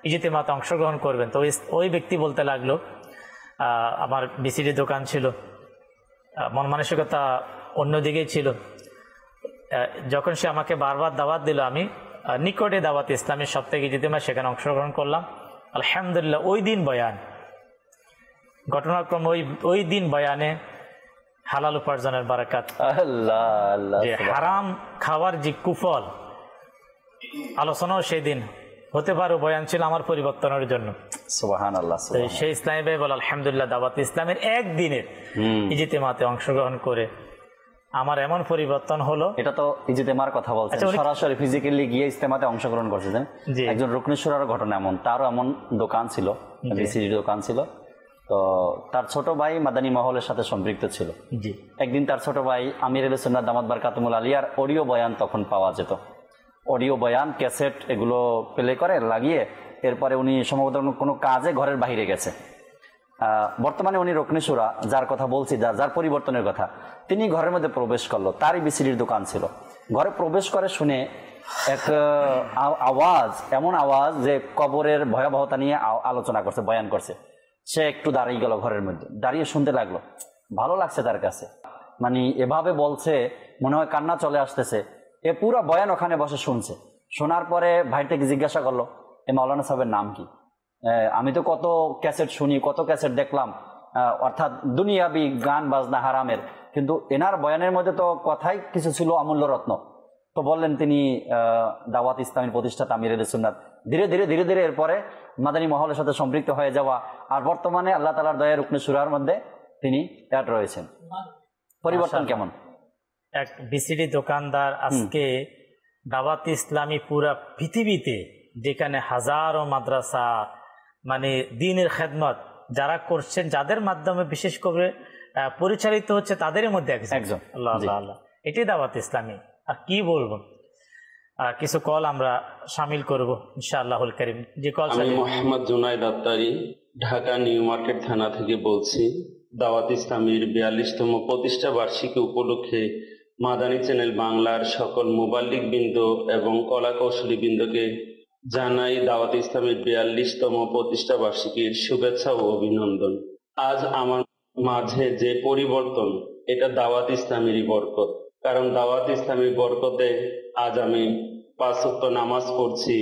ইজতেমাতে অংশগ্রহণ করবেন। তো ওই ব্যক্তি বলতে লাগলো আমার বিসিডি দোকান ছিল, মন মানসিকতা অন্যদিকেই ছিল। যখন সে আমাকে বারবার দাওয়াত দিল, আমি নিকটে দাওয়াত ইসলামের সপ্তাহে ইজতিমা, সেখানে অংশগ্রহণ করলাম। আলহামদুলিল্লাহ ওই দিন বয়ান, ঘটনাক্রমে ওই দিন বয়ানে হালাল উপার্জনের বারাকাত, যে হারাম খাওয়ার যে কুফল আলোচনাও সেই দিন হতে পারে, বয়ান ছিল আমার পরিবর্তনের জন্য। সুবহানাল্লাহ। সেই ইসলামী ভাই বলে আলহামদুলিল্লাহ দাওয়াত ইসলামের একদিনের ইজতিমাতে অংশগ্রহণ করে আমার এমন পরিবর্তন হলো। এটা তো ইজতেমার কথা বলছেন, সরাসরি ফিজিক্যালি গিয়ে ইজতেমাতে অংশগ্রহণ করছেন। একজন রুকনেশ্বরের ঘটনা এমন, তারও এমন দোকান ছিল, বিসিডির দোকান ছিল। তো তার ছোট ভাই মাদানী মহলের সাথে সম্পৃক্ত ছিল। একদিন তার ছোট ভাই আমির আহলে সুন্নাত দামাত বারকাতুহুল আলিয়ার অডিও বয়ান তখন পাওয়া যেত, অডিও বয়ান ক্যাসেট এগুলো প্লে করে লাগিয়ে, এরপরে উনি সম্ভবত কোনো কাজে ঘরের বাইরে গেছে। বর্তমানে উনি রুকনেশ্বরা, যার কথা বলছি, যার পরিবর্তনের কথা, তিনি ঘরের মধ্যে প্রবেশ করলো, তারই বিসিডির দোকান ছিল। ঘরে প্রবেশ করে শুনে এক আওয়াজ, এমন আওয়াজ যে কবরের ভয়াবহতা নিয়ে আলোচনা করছে, বয়ান করছে। সে একটু দাঁড়িয়ে গেল, ঘরের মধ্যে দাঁড়িয়ে শুনতে লাগলো। ভালো লাগছে তার কাছে, মানে এভাবে বলছে, মনে হয় কান্না চলে আসতেছে। এ পুরো বয়ান ওখানে বসে শুনছে। শোনার পরে ভাই থেকে জিজ্ঞাসা করলো, এ মাওলানা সাহেবের নাম কি? আমি তো কত ক্যাসেট শুনি, কত ক্যাসেট দেখলাম, অর্থাৎ দুনিয়াবি গান বাজনা হারামের, কিন্তু এনার বয়ানের মধ্যে তো কথাই কিছু ছিল অমূল্য রত্ন। তো বললেন তিনি দাওয়াত ইসলামের প্রতিষ্ঠাতা আমির আহলে সুন্নাত। ধীরে ধীরে ধীরে ধীরে এরপরে মাদানী মহলের সাথে সম্পৃক্ত হয়ে যাওয়া, আর বর্তমানে আল্লাহ তাআলার দয়া রুকনেশ্বরার মধ্যে তিনি অ্যাড রয়েছেন। পরিবর্তন কেমন? এক বিসিডি দোকানদার আজকে দাওয়াত ইসলামী পুরা পৃথিবীতে, যেখানে হাজারো মাদ্রাসা, মানে দ্বীনের খেদমত যারা করছেন, যাদের মাধ্যমে বিশেষ করে পরিচালিত হচ্ছে, তাদের মধ্যে একজন। আল্লাহ আল্লাহ, এটাই দাওয়াত ইসলামী। আর কি বলবো, কিছু কল আমরা শামিল করব ইনশাআল্লাহুল কারীম। যে কল, আমি মোহাম্মদ জুনায়েদ আত্তারি, ঢাকা নিউ মার্কেট থানা থেকে বলছি। দাওয়াত ইসলামীর 42তম প্রতিষ্ঠা বার্ষিকী উপলক্ষে মাদানী চ্যানেল বাংলার সকল মুবাল্লিগ বৃন্দ এবং কলা কৌশলী বৃন্দকে জানাই দাওয়াত ইসলামীর 42তম প্রতিষ্ঠা বার্ষিকীর শুভেচ্ছা ও অভিনন্দন। আজ আমার মাঝে যে পরিবর্তন, এটা দাওয়াত ইসলামীরই বরকত। কারণ দাওয়াত ইসলামীর বরকতে আজ আমি 5 ওয়াক্ত নামাজ পড়ছি,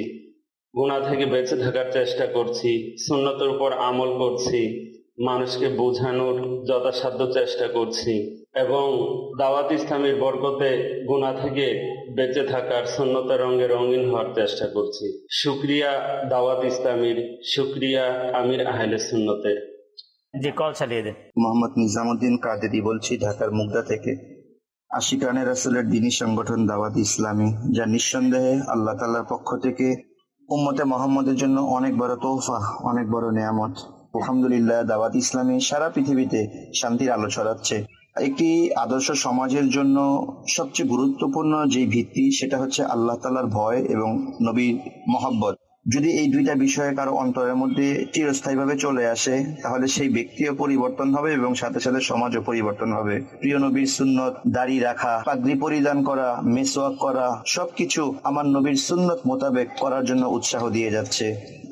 গুনাহ থেকে বেঁচে থাকার চেষ্টা করছি, সুন্নতের উপর আমল করছি, মানুষকে বোঝানোর যথাসাধ্য চেষ্টা করছি, এবং দাওয়াত ইসলামীর বরকতে গুনাহ থেকে বেঁচে থাকার, সুন্নতের রঙে রঙিন হওয়ার চেষ্টা করছি। শুকরিয়া দাওয়াত ইসলামীর, শুকরিয়া আমির আহলে সুন্নতের। যে কল চালিয়ে দেন। মোহাম্মদ নিজামুদ্দিন কাদেরি বলছি, ঢাকার মুগদা থেকে। আশিকানে রাসূলের দ্বীনী সংগঠন দাওয়াত ইসলামী, যা নিঃসন্দেহে আল্লাহ তাআলার পক্ষ থেকে উম্মতে মুহাম্মদের জন্য অনেক বড় তোহফা, অনেক বড় নেয়ামত। আলহামদুলিল্লাহ, দাওয়াত ইসলামী সারা পৃথিবীতে শান্তির আলো ছড়াচ্ছে। একটি আদর্শ সমাজের জন্য সবচেয়ে গুরুত্বপূর্ণ যে ভিত্তি, সেটা হচ্ছে আল্লাহ তাআলার ভয় এবং নবীর মহব্বত। যদি এই দুইটা বিষয়ে কারো অন্তরের মধ্যে চিরস্থায়ীভাবে চলে আসে, তাহলে সেই ব্যক্তিও পরিবর্তন হবে এবং সাথে সাথে সমাজও পরিবর্তন হবে। প্রিয় নবীর সুন্নত, দাড়ি রাখা, পাগড়ি পরিধান করা, মেসওয়াক করা, সবকিছু আমার নবীর সুন্নত মোতাবেক করার জন্য উৎসাহ দিয়ে যাচ্ছে।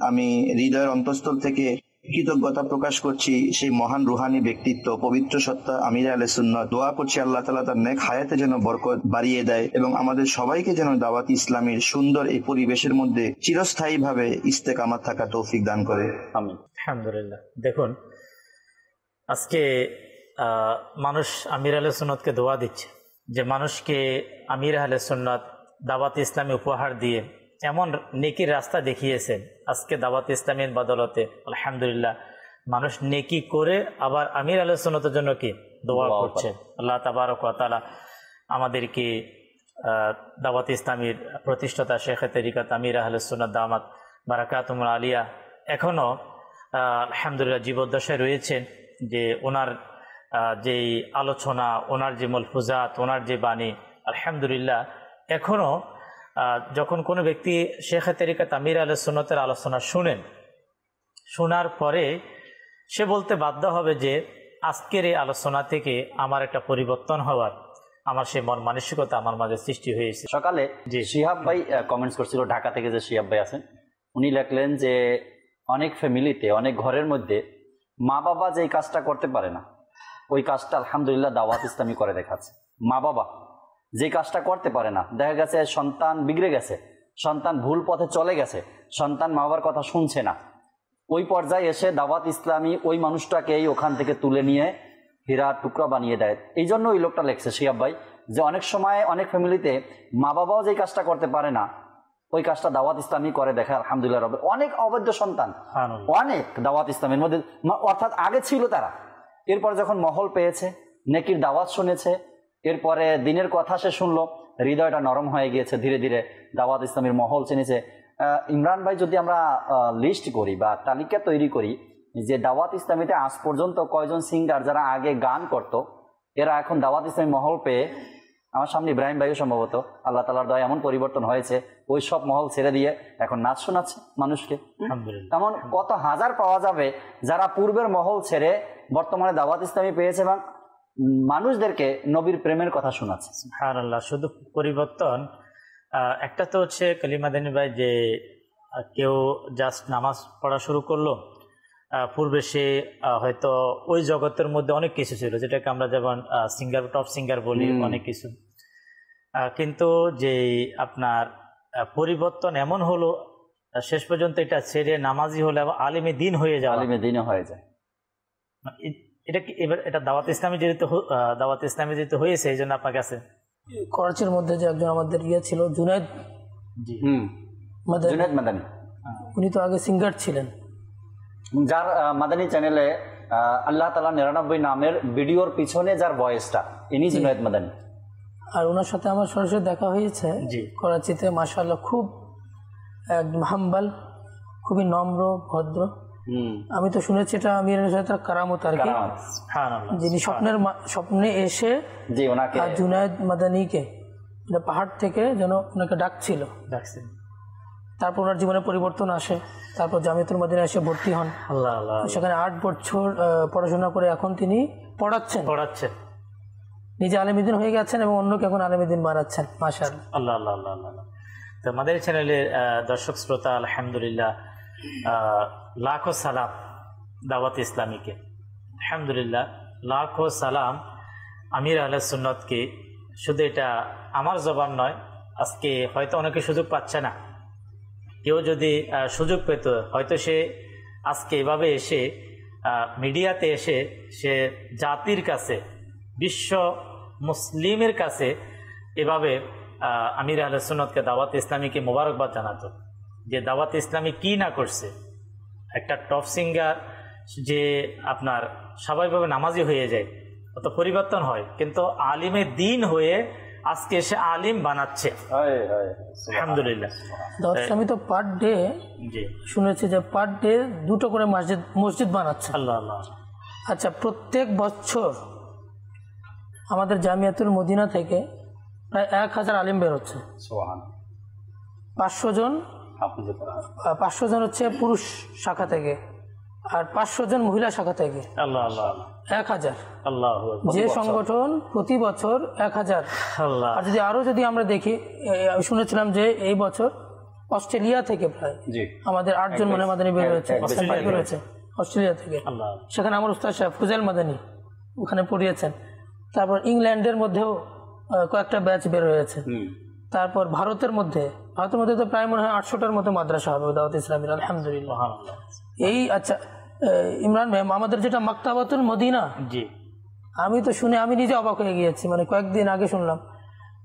আমি হৃদয়ের অন্তঃস্থল থেকে কৃতজ্ঞতা প্রকাশ করছি সেই মহান রুহানি ব্যক্তিত্ব, পবিত্র সত্তা আমির আহলে সুন্নাত। দোয়া করছি আল্লাহ তাআলা তার নেক হায়াতে যেন বরকত বাড়িয়ে দেয় এবং আমাদের সবাইকে যেন দাওয়াত ইসলামীর সুন্দর এই পরিবেশের মধ্যে চিরস্থায়ীভাবে ইস্তেকামাত থাকা তৌফিক দান করে। আমিন। আলহামদুলিল্লাহ। দেখুন, আজকে মানুষ আমির আহলে সুন্নাতকে দোয়া দিচ্ছে, যে মানুষকে আমির আহলে সুন্নাত দাওয়াত ইসলামী উপহার দিয়ে এমন নেকির রাস্তা দেখিয়েছেন। আজকে দাওয়াত ইসলামীর বদলতে আলহামদুলিল্লাহ মানুষ নেকি করে আবার আমির আহলে সুন্নাতের জন্য কি দোয়া করছে। আল্লাহ তাবারক ওয়া তাআলা আমাদেরকে দাওয়াত ইসলামীর প্রতিষ্ঠাতা শেখ তরিকত আমির আহলে সুন্নাত দামাত বারাকাতুহুল আলিয়া এখনও আলহামদুলিল্লাহ জীবদ্দশায় রয়েছেন। যে ওনার যেই আলোচনা, ওনার যে মলফুজাত, ওনার যে বাণী, আলহামদুলিল্লাহ এখনও যখন কোনো ব্যক্তি শেখ তরিকত আমির আহলে সুন্নাতের আলোচনা শুনেন, শোনার পরে সে বলতে বাধ্য হবে যে আজকের এই আলোচনা থেকে আমার একটা পরিবর্তন হওয়ার, আমার সেই মন মানসিকতা আমার মাঝে সৃষ্টি হয়েছে। সকালে যে শিহাব ভাই কমেন্টস করছিল, ঢাকা থেকে যে শিহাব ভাই আছেন, উনি লেখলেন যে অনেক ফ্যামিলিতে, অনেক ঘরের মধ্যে মা বাবা যেই কাজটা করতে পারে না, ওই কাজটা আলহামদুলিল্লাহ দাওয়াত ইসলামী করে দেখাচ্ছে। মা বাবা যে কাজটা করতে পারে না, দেখা গেছে সন্তান বিগড়ে গেছে, সন্তান ভুল পথে চলে গেছে, সন্তান মা বাবার কথা শুনছে না, ওই পর্যায়ে এসে দাওয়াত ইসলামী ওই মানুষটাকেই ওখান থেকে তুলে নিয়ে হীরা টুকরা বানিয়ে দেয়। এই জন্য ওই লোকটা লেখছে শিহাব ভাই যে অনেক সময় অনেক ফ্যামিলিতে মা বাবাও যে কাজটা করতে পারে না, ওই কাজটা দাওয়াত ইসলামী করে দেখে। আলহামদুলিল্লাহ রব, অনেক অবৈধ সন্তান অনেক দাওয়াত ইসলামের মধ্যে, অর্থাৎ আগে ছিল তারা, এরপর যখন মহল পেয়েছে, নেকির দাওয়াত শুনেছে, এরপরে দিনের কথা সে শুনলো, হৃদয়টা নরম হয়ে গিয়েছে, ধীরে ধীরে দাওয়াত ইসলামের মহল চিনেছে। ইমরান ভাই, যদি আমরা লিস্ট করি বা তালিকা তৈরি করি যে দাওয়াত ইসলামীতে আজ পর্যন্ত কয়জন সিঙ্গার যারা আগে গান করত, এরা এখন দাওয়াত ইসলামী মহল পেয়ে, আমার সামনে ইব্রাহিম ভাইও সম্ভবত, আল্লাহ তাআলার দয়া এমন পরিবর্তন হয়েছে, ওই সব মহল ছেড়ে দিয়ে এখন নাচ শোনাচ্ছে মানুষকে। তেমন কত হাজার পাওয়া যাবে যারা পূর্বের মহল ছেড়ে বর্তমানে দাওয়াত ইসলামী পেয়েছে এবং মানুষদেরকে নবীর প্রেমের কথা শোনাচ্ছে। সুবহানাল্লাহ। শুধু পরিবর্তন একটা তো হচ্ছে কালিমাদানি ভাই, যে কেউ জাস্ট নামাজ পড়া শুরু করলো, পূর্বে সে হয়তো ওই জগতের মধ্যে অনেক কিছু ছিল, যেটাকে আমরা যেমন সিঙ্গার, টপ সিঙ্গার বলি, অনেক কিছু, কিন্তু যে আপনার পরিবর্তন এমন হলো শেষ পর্যন্ত এটা ছেড়ে নামাজি হলে আলিমে দিন হয়ে যায়, আলিমে দিন হয়ে যায়। এটা কি এবার এটা দাওয়াত ইসলামী যেহেতু হয়েছে, এই জন্য আপনার কাছে করাচির মধ্যে যে একজন আমাদের ছিল জুনায়েদ মাদানী, উনি তো আগে সিঙ্গার ছিলেন, যার মাদানী চ্যানেলে আল্লাহ তাআলা 99 নামের ভিডিওর পিছনে যার ভয়েসটা, ইনি জুনায়েদ মাদানী। আর ওনার সাথে আমার সরাসরি দেখা হয়েছে করাচিতে। মাশাআল্লাহ, খুব একদম হাম্বল, খুবই নম্র ভদ্র। আমি তো শুনেছি এটা আমিরের সাথে কারামত আর কি, যিনি স্বপ্নে এসে জুনায়েদ মাদানীকে পাহাড় থেকে যেন ওনাকে ডাকছিল, তারপর ওনার জীবনে পরিবর্তন আসে, তারপর জামিয়াতুল মদিনায় এসে ভর্তি হন, সেখানে 8 বছর পড়াশোনা করে এখন তিনি পড়াচ্ছেন, নিজে আলেমুদ্দিন হয়ে গেছেন এবং অন্যকে এখন আলেমুদ্দিন বানাচ্ছেন। মাশাআল্লাহ, আল্লাহ আল্লাহ আল্লাহ আল্লাহ। তো আমাদের চ্যানেলের দর্শক শ্রোতা, আলহামদুলিল্লাহ লাখো সালাম দাওয়াত ইসলামীকে, আলহামদুলিল্লাহ লাখো সালাম আমির আহলে সুন্নতকে। শুধু এটা আমার জবান নয়, আজকে হয়তো অনেকে সুযোগ পাচ্ছে না, কেউ যদি সুযোগ পেত হয়তো সে আজকে এভাবে এসে মিডিয়াতে এসে সে জাতির কাছে, বিশ্ব মুসলিমের কাছে এভাবে আমির আহলে সুন্নতকে, দাওয়াত ইসলামীকে মোবারকবাদ জানাতো যে দাওয়াত ইসলামী কি না করছে। একটা টপ সিঙ্গার যে আপনার স্বাভাবিকভাবে নামাজি হয়ে যায়, অত পরিবর্তন হয়, কিন্তু আলিমে দিন হয়ে আজকে এসে আলিম বানাচ্ছে, আলহামদুলিল্লাহ। দাওয়াত ইসলামী তো পার ডে শুনেছি যে পার ডে 2টো করে মসজিদ বানাচ্ছে। আল্লাহ আল্লাহ। আচ্ছা, প্রত্যেক বছর আমাদের জামিয়াতুল মদিনা থেকে প্রায় 1000 আলিম বের হচ্ছে। 500 জন হচ্ছে পুরুষ শাখা থেকে আর 500 জন মহিলা শাখা থেকে। আল্লাহ আল্লাহ। 1000 আল্লাহ। যে সংগঠন প্রতি বছর 1000। আর যদি আমরা দেখি, শুনেছিলাম যে এই বছর অস্ট্রেলিয়া থেকে প্রায় আমাদের 8 জন মাদানী বের হয়েছে, অস্ট্রেলিয়া থেকে। সেখানে আমার উস্তাদ সাহেব ফুজাইল মাদানী ওখানে পড়িয়েছেন। তারপর ইংল্যান্ডের মধ্যেও কয়েকটা ব্যাচ বের হয়েছে। তারপর ভারতের মধ্যে তো প্রায় মনে হয় 800টার মতো মাদ্রাসা হবে দাওয়াত ইসলামীর, আলহামদুলিল্লাহ। এই আচ্ছা ইমরান ভাই, আমাদের যেটা মাকতাবাতুল মদিনা, আমি তো শুনে আমি নিজে অবাক হয়ে গিয়েছি। মানে কয়েকদিন আগে শুনলাম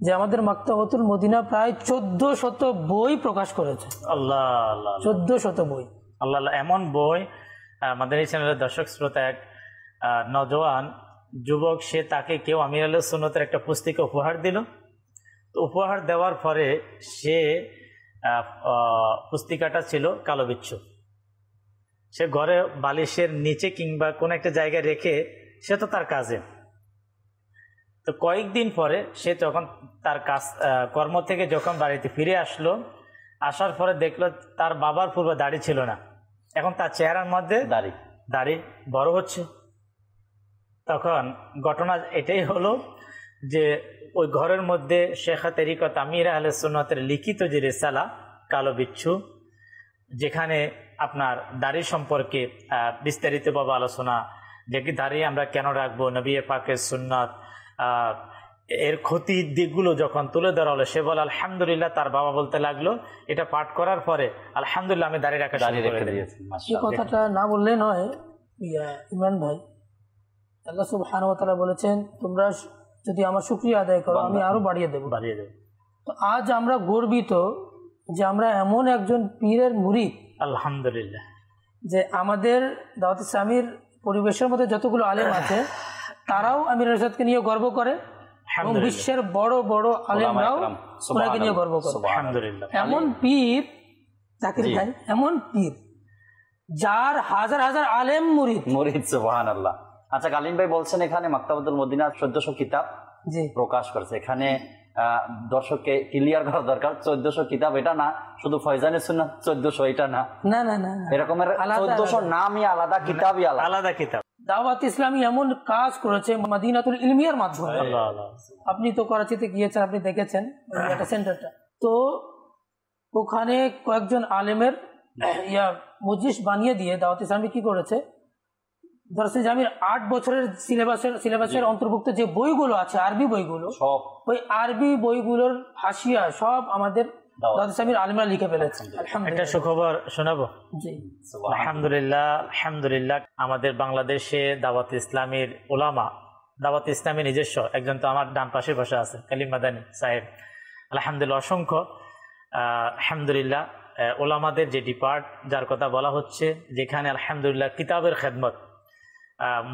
যে আমাদের মাকতাবাতুল মদিনা প্রায় 1400 বই প্রকাশ করেছে। আল্লাহ আল্লাহ, 1400 বই। আল্লাহ আল্লাহ। এমন বই আমাদের এই চ্যানেলের দর্শক শ্রোতা, এক নজওয়ান যুবক, সে তাকে কেউ আমির আহলে সুন্নতের একটা পুস্তিকা উপহার দিল। উপহার দেওয়ার পরে সে পুস্তিকাটা ছিল কালো বিচ্ছু, সে ঘরে বালিশের নিচে কিংবা কোন একটা জায়গায় রেখে, সে তো তার কাজে। তো কয়েকদিন পরে সে যখন তার কাজ কর্ম থেকে যখন বাড়িতে ফিরে আসলো, আসার পরে দেখলো তার বাবার পূর্বে দাড়ি ছিল না, এখন তার চেহারার মধ্যে দাড়ি বড় হচ্ছে। তখন ঘটনা এটাই হলো যে ওই ঘরের মধ্যে শেখা তরিকত আমির আহলে সুন্নতের লিখিত যে রিসালা কালো বিচ্ছু, যেখানে আপনার দাড়ি সম্পর্কে বিস্তারিতভাবে আলোচনা, যে কি দাড়ি আমরা কেন রাখবো, নবী পাকের সুন্নাত, এর ক্ষতির দিকগুলো যখন তুলে ধরা হলো, সে বলে আলহামদুলিল্লাহ। তার বাবা বলতে লাগলো এটা পাঠ করার পরে আলহামদুলিল্লাহ আমি দাঁড়িয়ে রাখা শুরু করে দিয়েছি। এই কথাটা না বললে নয় ইমরান ভাই, আল্লাহ সুবহানাহু ওয়া তাআলা বলেছেন তোমরা যদি আমার শুকরিয়া আদায় করো আমি আরো বাড়িয়ে দেব। তো আজ আমরা গর্বিত যে আমরা এমন একজন পীরের মুরিদ, আলহামদুলিল্লাহ, যে আমাদের দাওয়াত ইসলামীর পরিবেশের মধ্যে যতগুলো আলেম আছে তারাও আমির ইরশাদকে নিয়ে গর্ব করে এবং বিশ্বের বড় বড় আলেমরাও ওনাকে নিয়ে গর্ব করে। আলহামদুলিল্লাহ, এমন পীর জাকির ভাই, এমন পীর যার হাজার হাজার আলেম মুরিদ। সুবহানাল্লাহ। আচ্ছা, কালিম ভাই বলছেন এখানে মাকতাবাতুল মদিনা 1400 কিতাব প্রকাশ করেছে। এখানে দর্শককে ক্লিয়ার করা দরকার, 1400 কিতাব এটা না, শুধু ফয়জানে সুন্নাত 1400 এটা না, না না না, এরকমের 1400 নামই আলাদা, কিতাবই আলাদা কিতাব। দাওয়াত ইসলামী এমন কাজ করেছে মদিনাতুল ইলমিয়ার মাধ্যমে। আপনি তো করাচিতে গিয়েছেন, আপনি দেখেছেন একটা সেন্টারটা, তো ওখানে কয়েকজন আলেমের মজলিস বানিয়ে দিয়ে দাওয়াত ইসলামী কি করেছে, দরসে জামির 8 বছরের সিলেবাসের অন্তর্ভুক্ত যে বইগুলো আছে, আরবি বইগুলো, সব ওই আরবি বইগুলোর হাসিয়া সব আমাদের দাওয়াত ইসলামীর আলেমরা লিখে ফেলেছে। একটা সুখবর শোনাবো? জি, আলহামদুলিল্লাহ। আলহামদুলিল্লাহ, আমাদের বাংলাদেশে দাওয়াত ইসলামীর ওলামা, দাওয়াত ইসলামী নিজস্ব একজন তো আমার ডান পাশে বসে আছে, কালিম মাদানী সাহেব, আলহামদুলিল্লাহ, অসংখ্য আলহামদুলিল্লাহ। ওলামাদের যে ডিপার্ট, যার কথা বলা হচ্ছে, যেখানে আলহামদুলিল্লাহ কিতাবের খেদমত,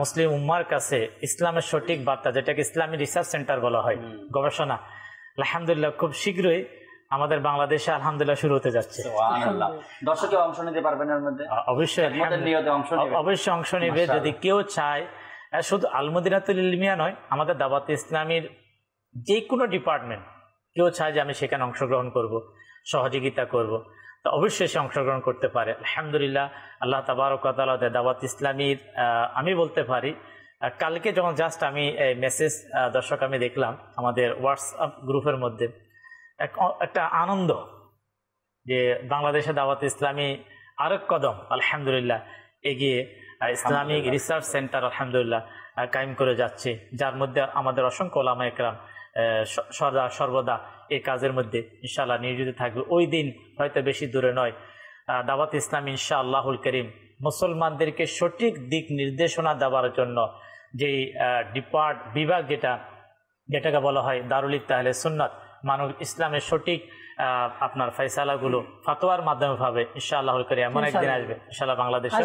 মুসলিম উম্মার কাছে ইসলামের সঠিক বার্তা, যেটাকে ইসলামী রিসার্চ সেন্টার বলা হয়, গবেষণা, আলহামদুলিল্লাহ খুব শীঘ্রই আমাদের বাংলাদেশে আলহামদুলিল্লাহ শুরু হতে যাচ্ছে। দর্শকে অংশ নিতে পারবেন এর মধ্যে? অবশ্যই অংশ নেবে। যদি কেউ চায়, শুধু আল মদিনাতুল ইলমিয়া নয়, আমাদের দাওয়াত ইসলামীর যে কোনো ডিপার্টমেন্ট, কেউ চায় যে আমি সেখানে অংশগ্রহণ করব, সহযোগিতা করব, তো অবশ্যই সে অংশগ্রহণ করতে পারে। আলহামদুলিল্লাহ, আল্লাহ তাবারক ওয়া তাআলা দাওয়াত ইসলামীর, আমি বলতে পারি কালকে যখন জাস্ট আমি মেসেজ দর্শক আমি দেখলাম আমাদের হোয়াটসঅ্যাপ গ্রুপের মধ্যে, একটা আনন্দ যে বাংলাদেশে দাওয়াত ইসলামী আরেক কদম আলহামদুলিল্লাহ এগিয়ে ইসলামিক রিসার্চ সেন্টার আলহামদুলিল্লাহ কায়েম করে যাচ্ছে, যার মধ্যে আমাদের অসংখ্য ওলামা একরাম সর্বদা এই কাজের মধ্যে ইনশাআল্লাহ নিয়োজিত থাকবে। ওই দিন হয়তো বেশি দূরে নয়, দাওয়াত ইসলামী ইনশাআল্লাহুল করিম মুসলমানদেরকে সঠিক দিক নির্দেশনা দেওয়ার জন্য যেই বিভাগ যেটাকে বলা হয় দারুল ইফতাহ সুন্নাত, মানব ইসলামের সঠিক আপনার ফয়সালাগুলো ফতোয়ার মাধ্যমে পাবে ইনশাআল্লাহুল করিম। এমন একদিন আসবে ইনশাআল্লাহ, বাংলাদেশে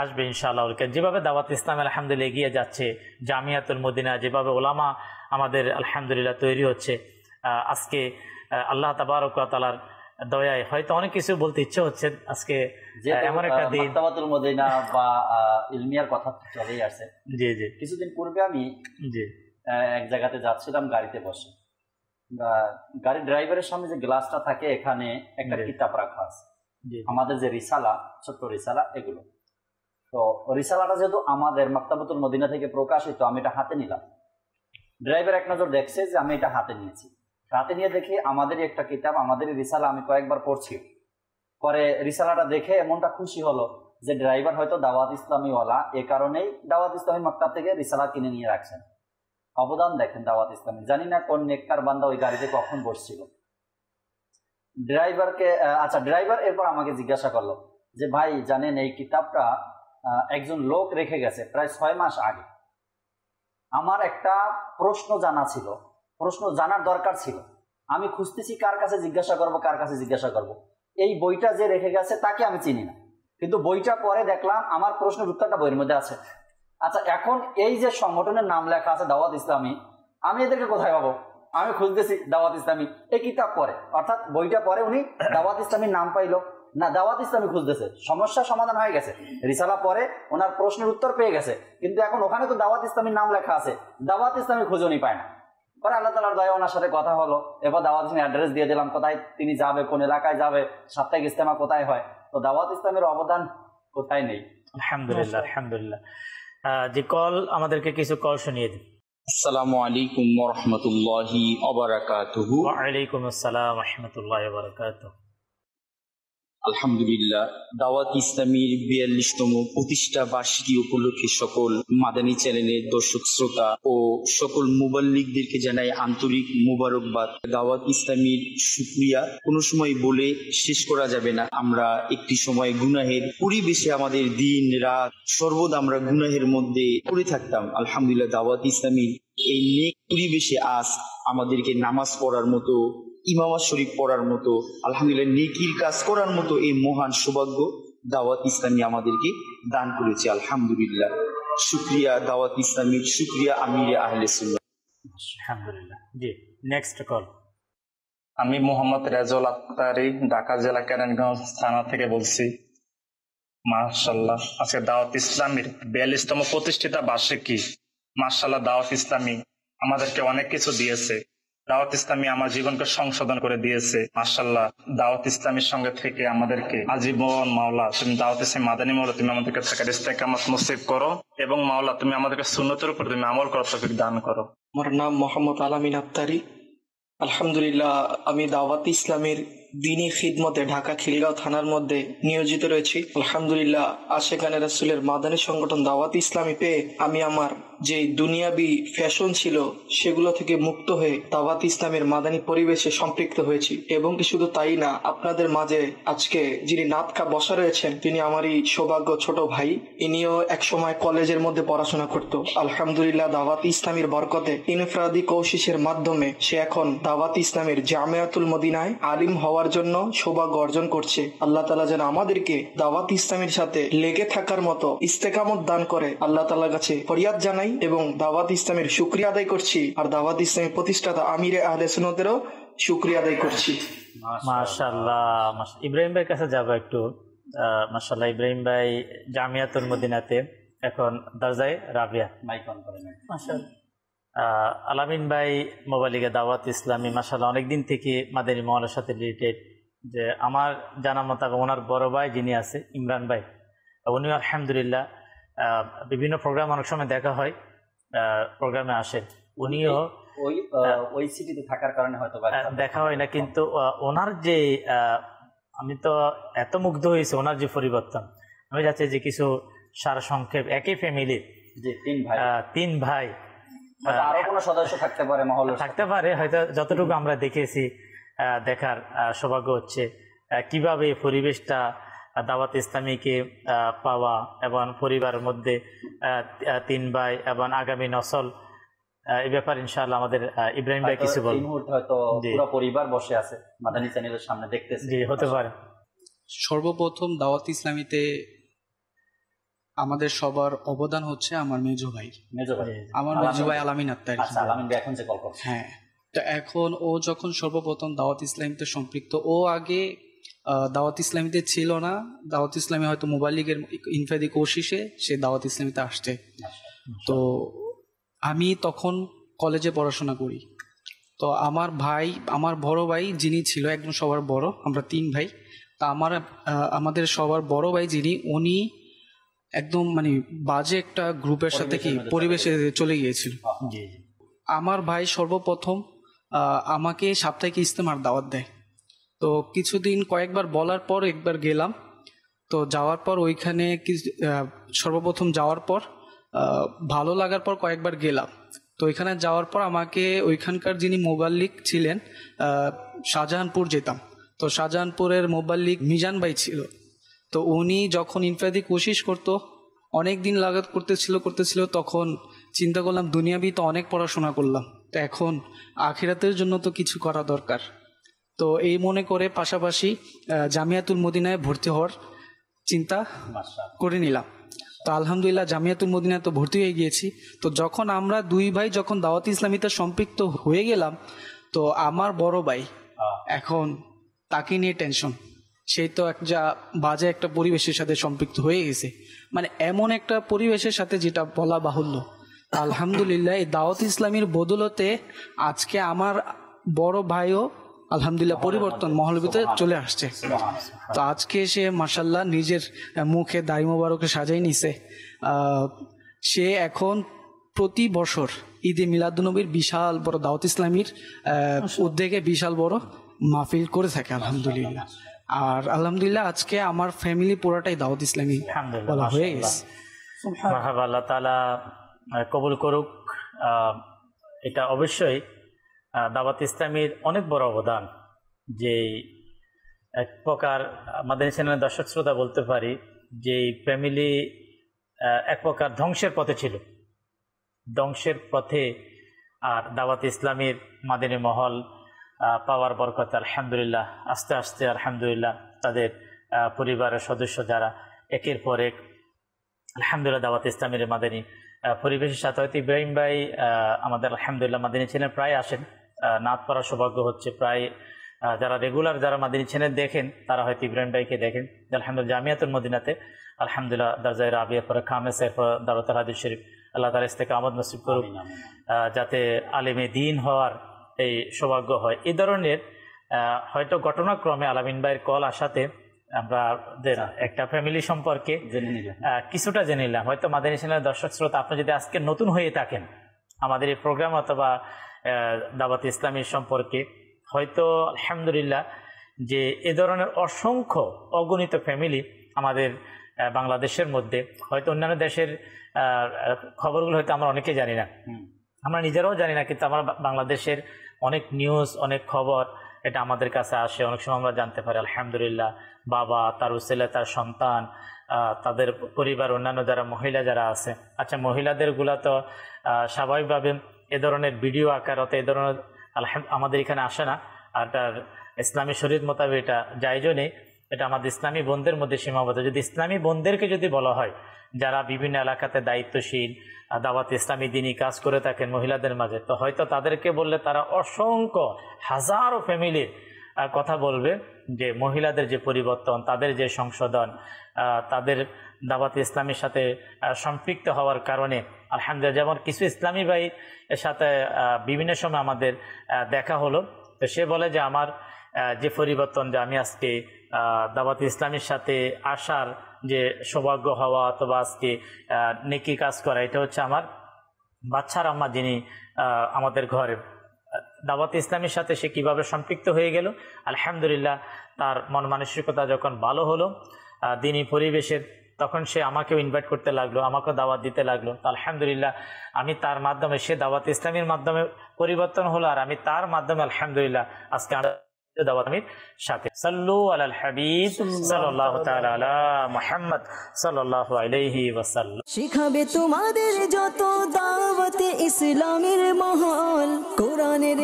আসবে ইনশাআল্লাহুল করিম। যেভাবে দাওয়াত ইসলাম আলহামদুলিল্লাহ এগিয়ে যাচ্ছে, জামিয়াতুল মদিনা যেভাবে ওলামা আমাদের আলহামদুলিল্লাহ তৈরি হচ্ছে, আজকে আল্লাহ তাবারক ওয়া তাআলার দয়ায় হয়তো অনেক কিছু বলতে ইচ্ছে হচ্ছে। আজকে এমন একটা দিন, মাকতাবাতুল মদিনা বা ইলমিয়ার কথা চলেই আসছে। জি জি, কিছুদিন পূর্বে আমি এক জায়গাতে যাচ্ছিলাম গাড়িতে বসে, গাড়ির ড্রাইভারের সামনে যে গ্লাসটা থাকে এখানে একটা কিতাব রাখা আছে, আমাদের যে রিসালা, ছোট্ট রিসালা এগুলো। তো রিসালাটা যেহেতু আমাদের মাকতাবাতুল মদিনা থেকে প্রকাশিত, আমি এটা হাতে নিলাম। ড্রাইভার এক নজর দেখছে যে আমি এটা হাতে নিয়েছি, হাতে নিয়ে দেখি আমাদেরই একটা কিতাব, আমাদেরই রিসালা, আমি কয়েকবার পড়ছি। পরে রিসালাটা দেখে এমনটা খুশি হলো যে ড্রাইভার হয়তো দাওয়াত ইসলামীওয়ালা, এ কারণেই দাওয়াত ইসলামী মাকতাব থেকে রিসালা কিনে নিয়ে রাখছেন। অবদান দেখেন দাওয়াত ইসলামী। জানি না কোন নেককার বান্দা ওই গাড়িতে কখন বসছিল। ড্রাইভারকে, আচ্ছা, ড্রাইভার এরপর আমাকে জিজ্ঞাসা করলো যে ভাই জানেন এই কিতাবটা একজন লোক রেখে গেছে প্রায় 6 মাস আগে। আমার একটা প্রশ্ন জানা ছিল, প্রশ্ন জানার দরকার ছিল, আমি খুঁজতেছি কার কাছে জিজ্ঞাসা করব। এই বইটা যে রেখে গেছে তাকে আমি চিনি না, কিন্তু বইটা পরে দেখলাম আমার প্রশ্নের উত্তরটা বইয়ের মধ্যে আছে। আচ্ছা, এখন এই যে সংগঠনের নাম লেখা আছে দাওয়াত ইসলামী, আমি এদেরকে কোথায় পাবো? আমি খুঁজতেছি দাওয়াত ইসলামী, এই কিতাব পরে, অর্থাৎ বইটা পরে উনি দাওয়াত ইসলামীর নাম পাইলো না, দাওয়াত ইসলামী খুঁজতেছে, সমস্যা সমাধান হয়ে গেছে। রিসালা পরে ওনার প্রশ্নের উত্তর পেয়ে গেছে, কিন্তু এখন ওখানে তো দাওয়াত ইসলামীর নাম লেখা আছে, দাওয়াত ইসলামী খুঁজে উনি পায় না। পরে আল্লাহ তাআলার দয়া ওনার সাথে কথা হলো, এবার দাওয়াত ইসলামী অ্যাড্রেস দিয়ে দিলাম, কোথায় তিনি যাবে, কোন এলাকায় যাবে, সাপ্তাহিক ইজতেমা কোথায় হয়। তো দাওয়াত ইসলামের অবদান কোথায় নেই। আলহামদুলিল্লাহ, আলহামদুলিল্লাহ। যে কল, আমাদেরকে কিছু কল শুনিয়ে দিন। আসসালামু আলাইকুম ওয়া রাহমাতুল্লাহি ওয়া বারাকাতুহু। ওয়া আলাইকুম আসসালাম ওয়া রাহমাতুল্লাহি ওয়া বারাকাতুহু। আলহামদুলিল্লাহ, দাওয়াত ইসলামীর 42তম প্রতিষ্ঠা বার্ষিকী উপলক্ষে সকল মাদানী চ্যানেলের দর্শক শ্রোতা ও সকল মুবাল্লিগদেরকে জানাই আন্তরিক মুবারকবাদ। দাওয়াত ইসলামীর শুকরিয়া কোনো সময় বলে শেষ করা যাবে না। আমরা একটি সময় গুনাহের পরিবেশে আমাদের দিন রাত সর্বদা আমরা গুনাহের মধ্যে পড়ে থাকতাম। আলহামদুলিল্লাহ, দাওয়াত ইসলামীর এই নেক পরিবেশে আজ আমাদেরকে নামাজ পড়ার মতো, ইমামাত শরীফ পড়ার মতো, আলহামদুলিল্লাহ নেকির কাজ করার মতো এই মহান সৌভাগ্য দাওয়াত ইসলামী আমাদেরকে দান করেছে। আলহামদুলিল্লাহ, শুকরিয়া দাওয়াত ইসলামীর, শুকরিয়া আমিরে আহলে সুন্নাহ। আলহামদুলিল্লাহ। জি, নেক্সট কল। আমি মোহাম্মদ রেজাউল আক্তারি, ঢাকা জেলা কেরানীগঞ্জ থানা থেকে বলছি। মাশাআল্লাহ, আজকে দাওয়াত ইসলামীর 42তম প্রতিষ্ঠিতা বার্ষিকী। মাশাআল্লাহ, দাওয়াত ইসলামী আমাদেরকে অনেক কিছু দিয়েছে। দাওয়াত ইসলামী আমার জীবনকে সংশোধন করে দিয়েছে। মাশাআল্লাহ, দাওয়াত ইসলামীর সঙ্গে থেকে আমাদেরকে আজীবন মাওলা তুমি দাওয়াত ইসলামী মাদানী মাওলা তুমি আমাদেরকে থাকার ইস্তেকামত নসিব করো, এবং মাওলা তুমি আমাদেরকে সুন্নতের উপর তুমি আমল করার তৌফিক দান করো। আমার নাম মোহাম্মদ আলামিন আত্তারি। আলহামদুলিল্লাহ, আমি দাওয়াত ইসলামের দিনী খিদমতে ঢাকা খিলগাঁও থানার মধ্যে নিয়োজিত রয়েছি। আলহামদুলিল্লাহ, আশেকানে রাসূলের মাদানী সংগঠন দাওয়াত ইসলামী পেয়ে আমি আমার যে দুনিয়াবি ফ্যাশন ছিল সেগুলো থেকে মুক্ত হয়ে দাওয়াত ইসলামের মাদানী পরিবেশে সম্পৃক্ত হয়েছি। এবং কি শুধু তাই না, আপনাদের মাঝে আজকে যিনি নাতকা বসা রয়েছেন তিনি আমারই সৌভাগ্য ছোট ভাই। ইনিও একসময় কলেজের মধ্যে পড়াশোনা করত। আলহামদুলিল্লাহ, দাওয়াত ইসলামীর বরকতে ইনফরাদি কোশিশের মাধ্যমে সে এখন দাওয়াত ইসলামের জামিয়াতুল মদিনায় আলিম হওয়ার জন্য সৌভাগ্য অর্জন করছে। আল্লাহ তাআলা যেন আমাদেরকে দাওয়াত ইসলামের সাথে লেগে থাকার মতো ইস্তেকামত দান করে আল্লাহ তাআলার কাছে ফরিয়াদ জানাই এবং দাওয়াত ইসলামের শুকরিয়া আদায় করছি। আর দাওয়াত ইসলামের প্রতিষ্ঠাতা আমিরে আহলে সুন্নাতেরও শুকরিয়া আদায় করছি। মাশাআল্লাহ। ইব্রাহিম ভাইয়ের কাছে যাব একটু। মাশাআল্লাহ, ইব্রাহিম ভাই জামিয়াতুল মদিনাতে এখন দরজায় রাবিয়া মাইক অন করেন। মাশাআল্লাহ। আলামিন ভাই মোবাইলিগে দাওয়াত ইসলামী মাশাআল্লাহ অনেকদিন থেকে মাদানী মহলের সাথে রিলেটেড। যে আমার জানা মোতাবেক ওনার বড় ভাই যিনি আছে ইমরান ভাই, উনিও আলহামদুলিল্লাহ বিভিন্ন প্রোগ্রাম অনেক সময় দেখা হয়, প্রোগ্রামে আসেন। উনিও ওই সিটিতে থাকার কারণে হয়তো দেখা হয় না, কিন্তু ওনার যে আমি তো এত মুগ্ধ হয়েছি ওনার যে পরিবর্তন। আমি যাচ্ছি যে কিছু সারসংক্ষেপ, একই ফ্যামিলির যে তিন ভাই, আরো কোনো সদস্য থাকতে পারে, মহল থাকতে পারে, হয়তো যতটুকু আমরা দেখেছি দেখার সৌভাগ্য হচ্ছে কিভাবে এই পরিবেশটা দাওয়াত ইসলামীকে পাওয়া এবং পরিবারের মধ্যে তিন ভাই এবং আগামী নসল, এই ব্যাপারে ইনশাআল্লাহ আমাদের ইব্রাহিম ভাই কিছু বলবেন। এই মুহূর্তে হয়তো পুরো পরিবার বসে আছে মাদানী চ্যানেলের সামনে দেখতেছে। জি, হতে পারে। সর্বপ্রথম দাওয়াত ইসলামীতে আমাদের সবার অবদান হচ্ছে আমার মেজো ভাই। আমার মেজো ভাই আলামিন আত্তারি। এখন যে কল করছে, হ্যাঁ, তো এখন ও যখন সর্বপ্রথম দাওয়াত ইসলামীতে সম্পৃক্ত, ও আগে দাওয়াত ইসলামীতে ছিল না। দাওয়াত ইসলামী হয়তো মোবাইল লিগের ইনফাদি কোশিশে সে দাওয়াত ইসলামীতে আসছে। তো আমি তখন কলেজে পড়াশোনা করি। তো আমার ভাই, আমার বড় ভাই যিনি ছিল একদম সবার বড়, আমরা তিন ভাই। তা আমাদের সবার বড় ভাই যিনি, উনি একদম মানে বাজে একটা গ্রুপের সাথে কি পরিবেশে চলে গিয়েছিল। আমার ভাই সর্বপ্রথম আমাকে সাপ্তাহিক ইজতেমার দাওয়াত দেয়। তো কিছুদিন কয়েকবার বলার পর একবার গেলাম। তো যাওয়ার পর ওইখানে সর্বপ্রথম যাওয়ার পর ভালো লাগার পর কয়েকবার গেলাম। তো ওইখানে যাওয়ার পর আমাকে ওইখানকার যিনি মোবাল্লিক ছিলেন, শাহজাহানপুর যেতাম, তো শাহজাহানপুরের মোবাল্লিক মিজান ভাই ছিল। তো উনি যখন ইনফাদি কোশিশ করতো, অনেক দিন লাগাত করতেছিল, তখন চিন্তা করলাম দুনিয়াবি তো অনেক পড়াশোনা করলাম, তো এখন আখিরাতের জন্য তো কিছু করা দরকার। তো এই মনে করে পাশাপাশি জামিয়াতুল মদিনায় ভর্তি হওয়ার চিন্তা করে নিলাম। তো আলহামদুলিল্লাহ জামিয়াতুল মদিনায় তো ভর্তি হয়ে গিয়েছি। তো যখন আমরা দুই ভাই যখন দাওয়াত ইসলামীতে সম্পৃক্ত হয়ে গেলাম, তো আমার বড় ভাই এখন তাকে নিয়ে টেনশন। সেই তো একটা বাজে একটা পরিবেশের সাথে সম্পৃক্ত হয়ে গেছে, মানে এমন একটা পরিবেশের সাথে যেটা বলা বাহুল্য। আলহামদুলিল্লাহ এই দাওয়াত ইসলামীর বদলতে আজকে আমার বড় ভাইও আলহামদুলিল্লাহ পরিবর্তন মহলের ভিতরে চলে আসছে। তো আজকে সে মাশাল্লাহ নিজের মুখে দাড়ি মোবারকে সাজাই নিছে। সে এখন প্রতি বছর ঈদে মিলাদুন্নবীর বিশাল বড় দাওয়াত ইসলামীর উদ্যোগে বিশাল বড় মাহফিল করে থাকে আলহামদুলিল্লাহ। আর আলহামদুলিল্লাহ আজকে আমার ফ্যামিলি পুরোটাই দাওয়াত ইসলামী বলা হয়ে গেছে। মারহাবা, আল্লাহ তাআলা কবুল করুক। এটা অবশ্যই দাওয়াত ইসলামীর অনেক বড় অবদান, যে এক প্রকার আমাদের চ্যানেলের দর্শক শ্রোতা বলতে পারি যে ফ্যামিলি এক প্রকার ধ্বংসের পথে ছিল, ধ্বংসের পথে। আর দাওয়াত ইসলামীর মাদিনী মহল পাওয়ার বরকত আলহামদুলিল্লাহ আস্তে আস্তে আলহামদুলিল্লাহ তাদের পরিবারের সদস্য যারা একের পর এক আলহামদুলিল্লাহ দাওয়াত ইসলামীর মাদিনী পরিবেশের সাথে, হয়তো ইব্রাহিম ভাই আমাদের আলহামদুলিল্লাহ মাদিনী চ্যানেল প্রায় আসেন, নাত পড়ার সৌভাগ্য হচ্ছে। প্রায় যারা রেগুলার যারা মাদিনী চ্যানেল দেখেন তারা হয়তো ইব্রাহিম ভাইকে দেখেন। আলহামদুলিল্লাহ জামিয়াতুল মদিনাতে আলহামদুলিল্লাহ দারজায়ে রাবিয়ার পরে খামেসের পর দারুল হাদিস শরীফ, আল্লাহ তাআলা ইস্তেকামত নসিব করুক, যাতে আলেমে দ্বীন হওয়ার এই সৌভাগ্য হয়। এই ধরনের হয়তো ঘটনাক্রমে আলামিন ভাইয়ের কল আসাতে আমরা একটা ফ্যামিলি সম্পর্কে কিছুটা জেনে নিলাম। হয়তো মাদানী চ্যানেলের দর্শক শ্রোতা আপনি যদি আজকে নতুন হয়ে থাকেন আমাদের এই প্রোগ্রাম অথবা দাওয়াত ইসলামীর সম্পর্কে, হয়তো আলহামদুলিল্লাহ যে এ ধরনের অসংখ্য অগণিত ফ্যামিলি আমাদের বাংলাদেশের মধ্যে, হয়তো অন্যান্য দেশের খবরগুলো হয়তো আমরা অনেকে জানি না, আমরা নিজেরাও জানি না, কিন্তু আমরা বাংলাদেশের অনেক নিউজ অনেক খবর এটা আমাদের কাছে আসে, অনেক সময় আমরা জানতে পারি। আলহামদুলিল্লাহ বাবা, তার ছেলে, তার সন্তান, তাদের পরিবার, অন্যান্য যারা মহিলা যারা আছে, আচ্ছা মহিলাদের গুলা তো স্বাভাবিকভাবে এ ধরনের ভিডিও আকার এ ধরনের আমাদের এখানে আসে না, আর তার ইসলামী শরীয়ত মোতাবেক এটা জায়েজও নেই, এটা আমাদের ইসলামী বোনদের মধ্যে সীমাবদ্ধ। যদি ইসলামী বোনদেরকে যদি বলা হয় যারা বিভিন্ন এলাকাতে দায়িত্বশীল দাওয়াত ইসলামী দিনী কাজ করে থাকেন মহিলাদের মাঝে, তো হয়তো তাদেরকে বললে তারা অসংখ্য হাজারো ফ্যামিলির কথা বলবে যে মহিলাদের যে পরিবর্তন, তাদের যে সংশোধন, তাদের দাওয়াত ইসলামীর সাথে সম্পৃক্ত হওয়ার কারণে আলহামদুলিল্লাহ। যেমন কিছু ইসলামী ভাই এর সাথে বিভিন্ন সময় আমাদের দেখা হলো, তো সে বলে যে আমার যে পরিবর্তন, যে আমি আজকে দাওয়াত ইসলামীর সাথে আসার যে সৌভাগ্য হওয়া অথবা আজকে নেকি কাজ করা, এটা হচ্ছে আমার বাচ্চার আম্মা যিনি আমাদের ঘরে দাওয়াত ইসলামীর সাথে সে কিভাবে সম্পৃক্ত হয়ে গেল। আলহামদুলিল্লাহ তার মন মানসিকতা যখন ভালো হলো দিনী পরিবেশের, তখন সে আমাকেও ইনভাইট করতে লাগলো, আমাকেও দাওয়াত দিতে লাগলো। তো আলহামদুলিল্লাহ আমি তার মাধ্যমে, সে দাওয়াত ইসলামীর মাধ্যমে পরিবর্তন হলো, আর আমি তার মাধ্যমে আলহামদুলিল্লাহ আজকে দাওয়াতের সাথে সাল্লু আলাল হাবিব সাল্লাল্লাহু তাআলা আলা মুহাম্মদ সাল্লাল্লাহু আলাইহি ওয়াসাল্লাম। শিখাবে তোমাদের যত দাওয়াতে ইসলামের মহল, কোরআনের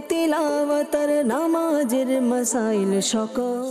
তিলাওয়াত আর নামাজের মাসাইল সকল।